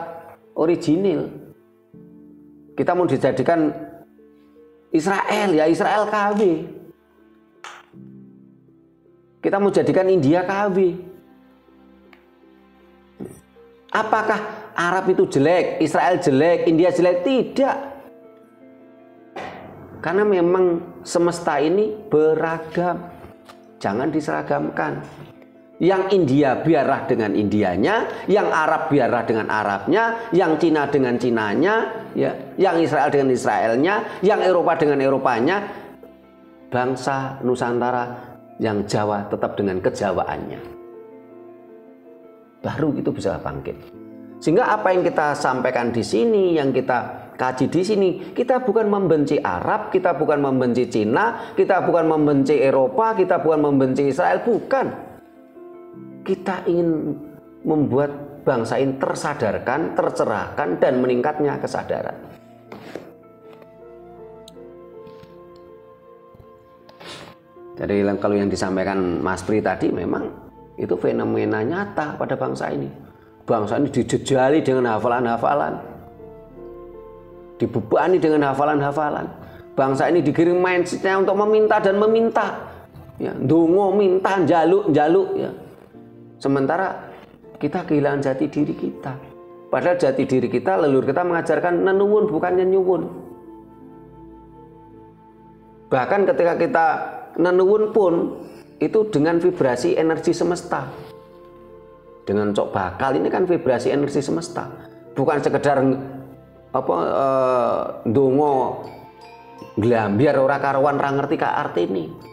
Speaker 1: original. Kita mau dijadikan Israel, ya Israel KW. Kita mau jadikan India KW. Apakah Arab itu jelek, Israel jelek, India jelek? Tidak. Karena memang semesta ini beragam. Jangan diseragamkan. Yang India biarlah dengan Indianya, yang Arab biarlah dengan Arabnya, yang Cina dengan Cinanya, ya, yang Israel dengan Israelnya, yang Eropa dengan Eropanya. Bangsa Nusantara yang Jawa tetap dengan kejawaannya. Baru itu bisa bangkit. Sehingga apa yang kita sampaikan di sini, yang kita kaji di sini, kita bukan membenci Arab, kita bukan membenci Cina, kita bukan membenci Eropa, kita bukan membenci Israel, bukan. Kita ingin membuat bangsa ini tersadarkan, tercerahkan, dan meningkatnya kesadaran. Jadi kalau yang disampaikan Mas Pri tadi memang itu fenomena nyata pada bangsa ini. Bangsa ini dijejali dengan hafalan-hafalan, dibebani dengan hafalan-hafalan. Bangsa ini digiring mindsetnya untuk meminta dan meminta, ya, ndonga minta, jaluk, ya. Sementara kita kehilangan jati diri kita. Padahal jati diri kita, leluhur kita mengajarkan nenuwun bukannya nyuwun. Bahkan ketika kita nenuwun pun itu dengan vibrasi energi semesta. Dengan cok bakal ini kan vibrasi energi semesta. Bukan sekedar ndonga nglambiar ora karuan ra ngerti ka artine.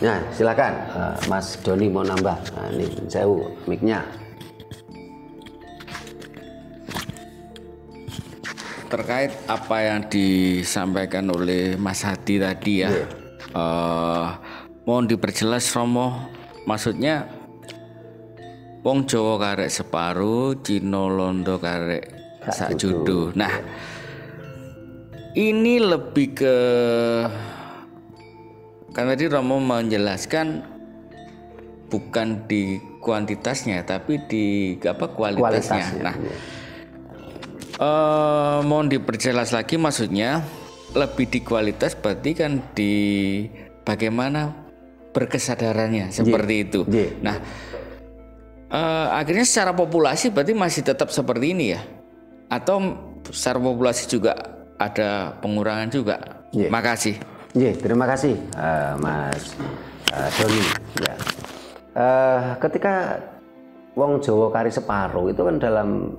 Speaker 1: Nah, silakan Mas Doni mau nambah. Nah, ini sewu mic-nya.
Speaker 5: Terkait apa yang disampaikan oleh Mas Hadi tadi ya, mohon diperjelas Romo, maksudnya wong Jawa karek separuh, Cina Londo karek sak judo. Nah, ini lebih ke, kan tadi Romo menjelaskan bukan di kuantitasnya tapi di kualitasnya. Nah, mohon diperjelas lagi, maksudnya lebih di kualitas berarti kan di bagaimana berkesadarannya seperti itu. Nah, akhirnya secara populasi berarti masih tetap seperti ini ya, atau secara populasi juga ada pengurangan juga? Makasih.
Speaker 1: Terima kasih Mas Doni. Ya. Ketika wong Jawa kari separuh itu kan dalam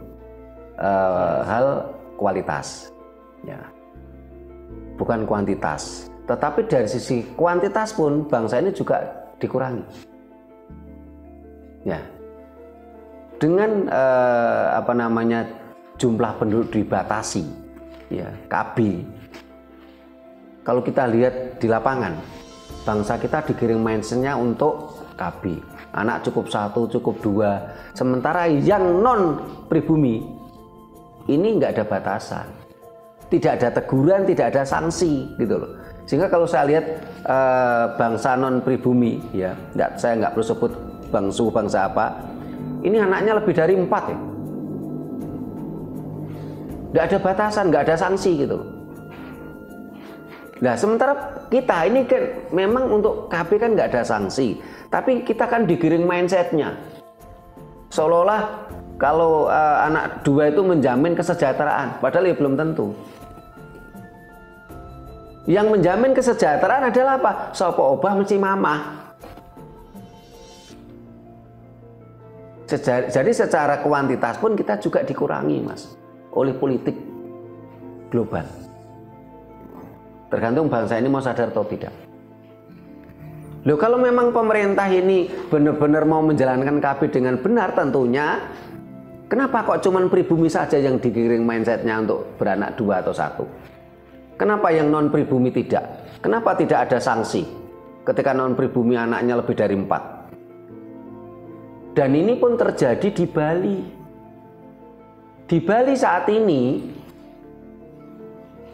Speaker 1: hal kualitas, ya, bukan kuantitas. Tetapi dari sisi kuantitas pun bangsa ini juga dikurangi. Ya, dengan jumlah penduduk dibatasi, ya, KB. Kalau kita lihat di lapangan, bangsa kita digiring mindsetnya untuk KB. Anak cukup 1, cukup 2. Sementara yang non pribumi ini nggak ada batasan, tidak ada teguran, tidak ada sanksi, gitu loh. Sehingga kalau saya lihat bangsa non pribumi, ya, saya nggak perlu sebut bangsa apa, ini anaknya lebih dari 4 ya. Nggak ada batasan, nggak ada sanksi, gitu loh. Nah, sementara kita ini kan memang untuk KB kan nggak ada sanksi, tapi kita kan digiring mindsetnya seolah-olah kalau anak 2 itu menjamin kesejahteraan, padahal ya belum tentu. Yang menjamin kesejahteraan adalah apa? Sopo obah mesti mamah. Jadi secara kuantitas pun kita juga dikurangi, Mas, oleh politik global. Tergantung bangsa ini mau sadar atau tidak. Loh, kalau memang pemerintah ini benar-benar mau menjalankan KB dengan benar, tentunya kenapa kok cuman pribumi saja yang digiring mindsetnya untuk beranak 2 atau 1? Kenapa yang non pribumi tidak? Kenapa tidak ada sanksi ketika non pribumi anaknya lebih dari 4? Dan ini pun terjadi di Bali. Di Bali saat ini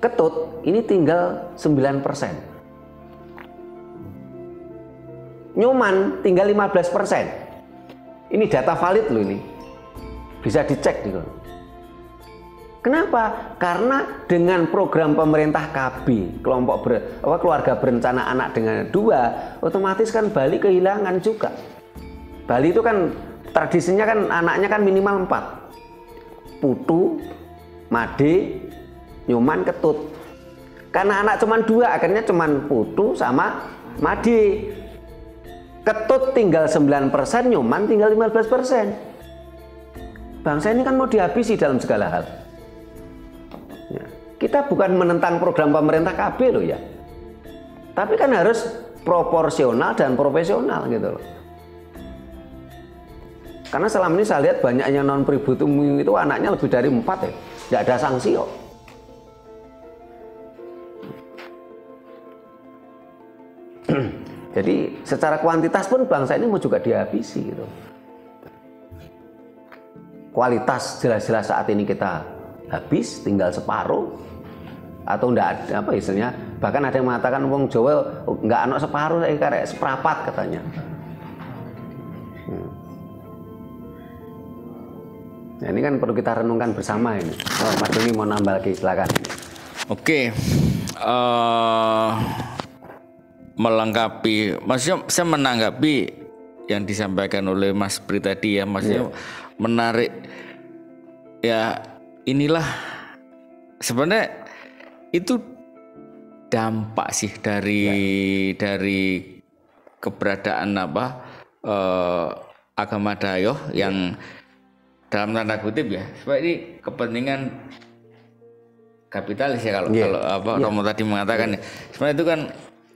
Speaker 1: ketut ini tinggal 9%. Nyuman tinggal 15%. Ini data valid loh ini. Bisa dicek gitu. Kenapa? Karena dengan program pemerintah KB, keluarga berencana anak dengan 2, otomatis kan Bali kehilangan juga. Bali itu kan tradisinya kan anaknya kan minimal 4. Putu, made, nyuman, ketut. Karena anak cuma 2, akhirnya cuma putu sama made. Ketut tinggal 9%, nyuman tinggal 15%. Bangsa ini kan mau dihabisi dalam segala hal. Ya. Kita bukan menentang program pemerintah KB loh ya. Tapi kan harus proporsional dan profesional gitu loh. Karena selama ini saya lihat banyak yang non pribumi itu anaknya lebih dari 4 ya. Tidak ada sanksi kok. Jadi secara kuantitas pun bangsa ini mau juga dihabisi gitu. Kualitas jelas-jelas saat ini kita habis, tinggal separuh atau enggak ada apa istilahnya. Bahkan ada yang mengatakan wong Jawa enggak anak separuh, kayak seprapat katanya. Nah, ini kan perlu kita renungkan bersama ini. Oh, Mas Doni mau nambah lagi, silakan.
Speaker 5: Oke. Melengkapi, maksudnya saya menanggapi yang disampaikan oleh Mas Pri tadi ya, maksudnya menarik ya. Inilah sebenarnya itu dampak sih dari keberadaan agama Dayoh yang dalam tanda kutip ya, supaya ini kepentingan kapitalis ya kalau Romo tadi mengatakan ya. Sebenarnya itu kan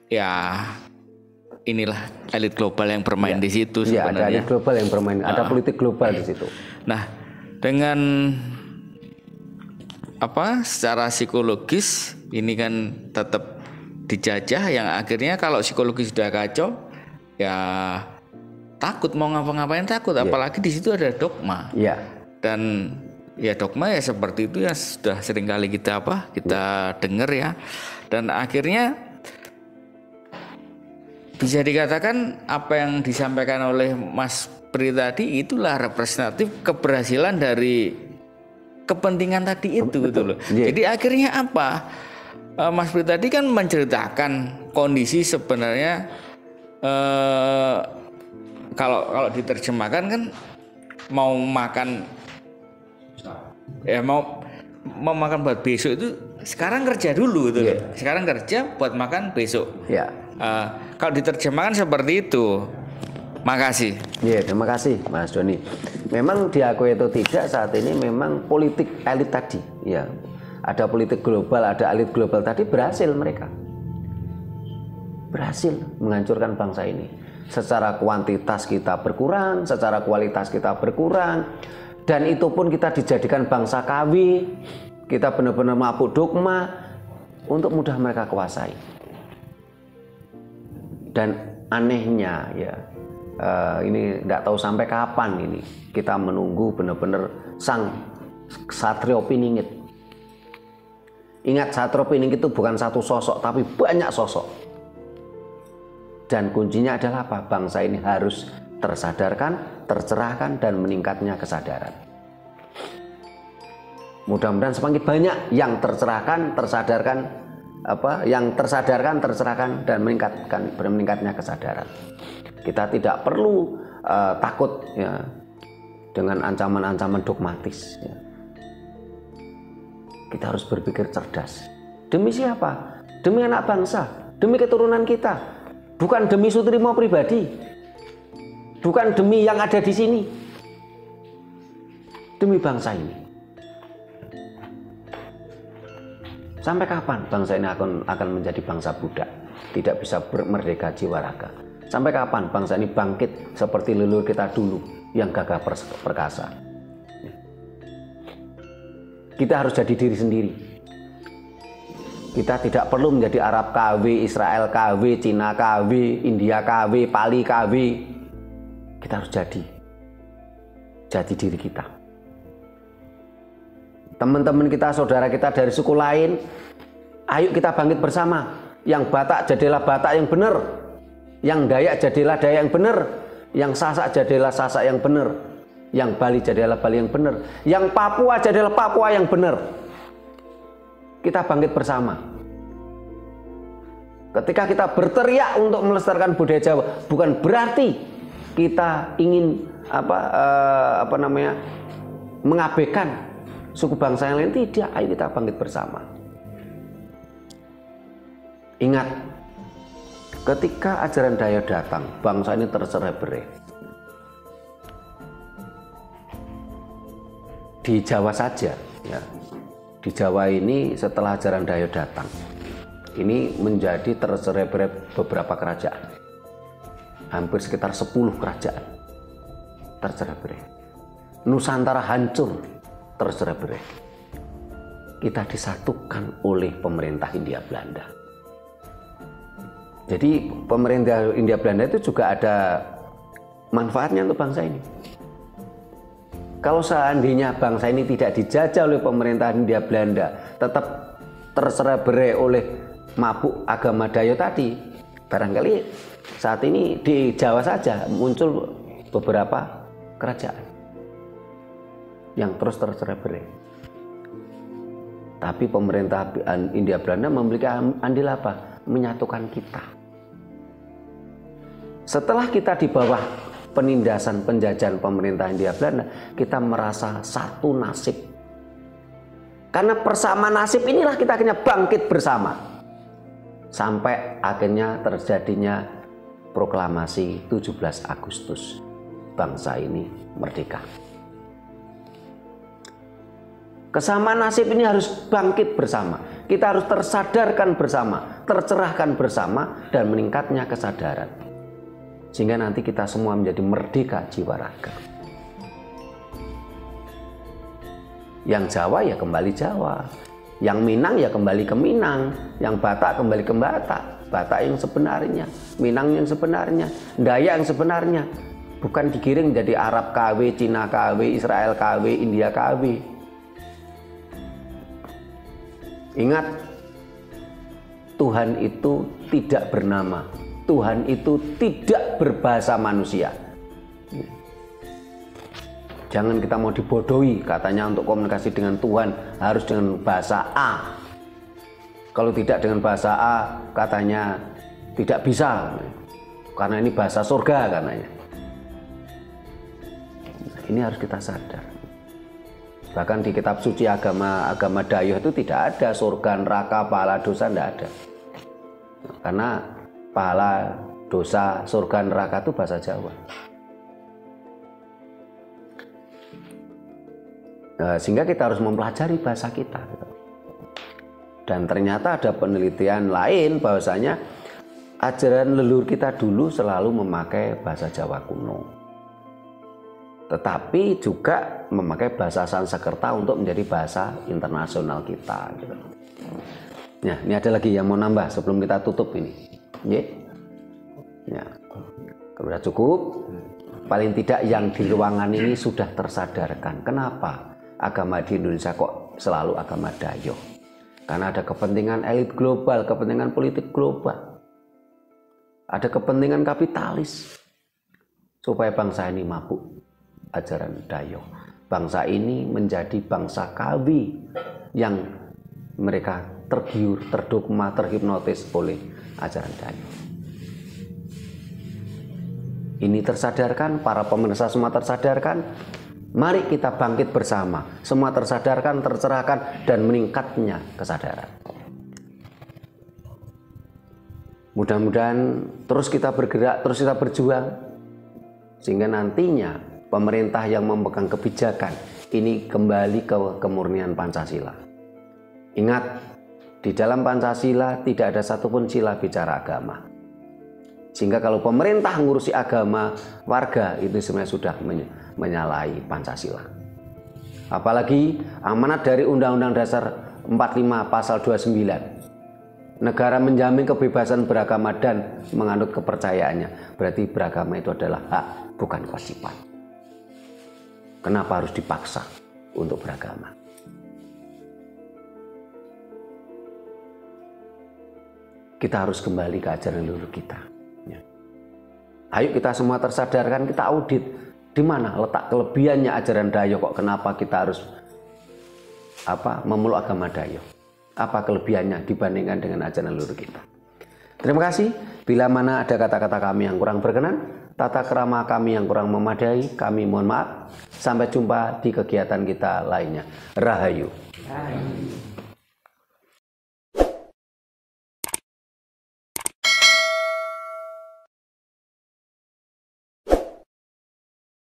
Speaker 5: ya inilah elit global yang bermain di situ sebenarnya.
Speaker 1: Ada elit global yang bermain, ada politik global di situ.
Speaker 5: Nah, dengan secara psikologis ini kan tetap dijajah, yang akhirnya kalau psikologis sudah kacau ya takut mau ngapa-ngapain takut, apalagi di situ ada dogma. Dan ya dogma ya seperti itu ya sudah sering kali kita dengar ya. Dan akhirnya bisa dikatakan apa yang disampaikan oleh Mas Pri tadi itulah representatif keberhasilan dari kepentingan tadi itu gitu loh. Jadi akhirnya apa? Mas Pri tadi kan menceritakan kondisi sebenarnya kalau diterjemahkan kan mau makan ya mau makan buat besok itu sekarang kerja dulu gitu loh. Sekarang kerja buat makan besok. Kalau diterjemahkan seperti itu. Makasih.
Speaker 1: Terima kasih Mas Doni. Memang diakui atau tidak saat ini memang politik elit tadi ya. Ada politik global, ada elit global tadi berhasil mereka. Berhasil menghancurkan bangsa ini. Secara kuantitas kita berkurang, secara kualitas kita berkurang. Dan itu pun kita dijadikan bangsa KW. Kita benar-benar mabuk dogma untuk mudah mereka kuasai. Dan anehnya ya, ini tidak tahu sampai kapan ini kita menunggu benar-benar sang Satrio Piningit. Ingat, Satrio Piningit itu bukan satu sosok tapi banyak sosok. Dan kuncinya adalah apa? Bangsa ini harus tersadarkan, tercerahkan, dan meningkatnya kesadaran. Mudah-mudahan semakin banyak yang tercerahkan, tersadarkan, tercerahkan, dan meningkatnya kesadaran. Kita tidak perlu takut ya, dengan ancaman-ancaman dogmatis. Ya. Kita harus berpikir cerdas. Demi siapa? Demi anak bangsa, demi keturunan kita, bukan demi Sutrimo pribadi, bukan demi yang ada di sini, demi bangsa ini. Sampai kapan bangsa ini akan menjadi bangsa budak, tidak bisa merdeka jiwa raga? Sampai kapan bangsa ini bangkit seperti leluhur kita dulu yang gagah perkasa? Kita harus jadi diri sendiri. Kita tidak perlu menjadi Arab KW, Israel KW, Cina KW, India KW, Pali KW. Kita harus jadi diri kita. Teman-teman kita, saudara kita dari suku lain, ayo kita bangkit bersama. Yang Batak jadilah Batak yang benar, yang Dayak jadilah Dayak yang benar, yang Sasak jadilah Sasak yang benar, yang Bali jadilah Bali yang benar, yang Papua jadilah Papua yang benar. Kita bangkit bersama. Ketika kita berteriak untuk melestarikan budaya Jawa, bukan berarti kita ingin mengabaikan suku bangsa yang lain. Tidak, ayo kita bangkit bersama. Ingat, ketika ajaran Dayo datang, bangsa ini tercerai-berai. Di Jawa saja, ya. Di Jawa ini setelah ajaran Dayo datang, ini menjadi tercerai-berai beberapa kerajaan. Hampir sekitar 10 kerajaan tercerai-berai. Nusantara hancur, tercerai-berai. Kita disatukan oleh pemerintah Hindia Belanda. Jadi pemerintah Hindia Belanda itu juga ada manfaatnya untuk bangsa ini. Kalau seandainya bangsa ini tidak dijajah oleh pemerintah Hindia Belanda, tetap tercerai-berai oleh mabuk agama Dayo tadi, barangkali saat ini di Jawa saja muncul beberapa kerajaan yang terus tercerai-berai. Tapi pemerintah Hindia Belanda memiliki andil apa? Menyatukan kita. Setelah kita di bawah penindasan penjajahan pemerintah Hindia Belanda, kita merasa satu nasib. Karena bersama nasib inilah kita akhirnya bangkit bersama. Sampai akhirnya terjadinya proklamasi 17 Agustus. Bangsa ini merdeka. Kesamaan nasib ini harus bangkit bersama. Kita harus tersadarkan bersama, tercerahkan bersama, dan meningkatnya kesadaran. Sehingga nanti kita semua menjadi merdeka jiwa raga. Yang Jawa ya kembali Jawa, yang Minang ya kembali ke Minang, yang Batak kembali ke Batak, Batak yang sebenarnya, Minang yang sebenarnya, Dayak yang sebenarnya, bukan digiring menjadi Arab KW, Cina KW, Israel KW, India KW. Ingat, Tuhan itu tidak bernama, Tuhan itu tidak berbahasa manusia. Jangan kita mau dibodohi, katanya untuk komunikasi dengan Tuhan harus dengan bahasa A. Kalau tidak dengan bahasa A, katanya tidak bisa, karena ini bahasa surga katanya. Ini harus kita sadar. Bahkan di kitab suci agama Dayo itu tidak ada surga, neraka, pahala, dosa, tidak ada. Karena pahala, dosa, surga, neraka itu bahasa Jawa. Sehingga kita harus mempelajari bahasa kita. Dan ternyata ada penelitian lain bahwasanya ajaran leluhur kita dulu selalu memakai bahasa Jawa kuno. Tetapi juga memakai bahasa Sanskerta untuk menjadi bahasa internasional kita. Nah, ini ada lagi yang mau nambah sebelum kita tutup ini. Ya, sudah cukup. Paling tidak yang di ruangan ini sudah tersadarkan. Kenapa agama di Indonesia kok selalu agama Dayo? Karena ada kepentingan elit global, kepentingan politik global, ada kepentingan kapitalis supaya bangsa ini mabuk ajaran Dayo. Bangsa ini menjadi bangsa KW yang mereka tergiur, terdogma, terhipnotis oleh ajaran Dayo. Ini tersadarkan, para pemirsa semua tersadarkan. Mari kita bangkit bersama. Semua tersadarkan, tercerahkan, dan meningkatnya kesadaran. Mudah-mudahan terus kita bergerak, terus kita berjuang. Sehingga nantinya pemerintah yang memegang kebijakan ini kembali ke kemurnian Pancasila. Ingat, di dalam Pancasila tidak ada satupun sila bicara agama. Sehingga kalau pemerintah ngurusi agama warga itu sebenarnya sudah menyalahi Pancasila. Apalagi amanat dari Undang-Undang Dasar 45 pasal 29. Negara menjamin kebebasan beragama dan menganut kepercayaannya. Berarti beragama itu adalah hak, bukan kewajiban. Kenapa harus dipaksa untuk beragama? Kita harus kembali ke ajaran leluhur kita. Ayo kita semua tersadarkan, kita audit di mana letak kelebihannya ajaran Dayo, kok kenapa kita harus memeluk agama Dayo? Apa kelebihannya dibandingkan dengan ajaran leluhur kita? Terima kasih. Bila mana ada kata-kata kami yang kurang berkenan, tata krama kami yang kurang memadai, kami mohon maaf. Sampai jumpa di kegiatan kita lainnya. Rahayu.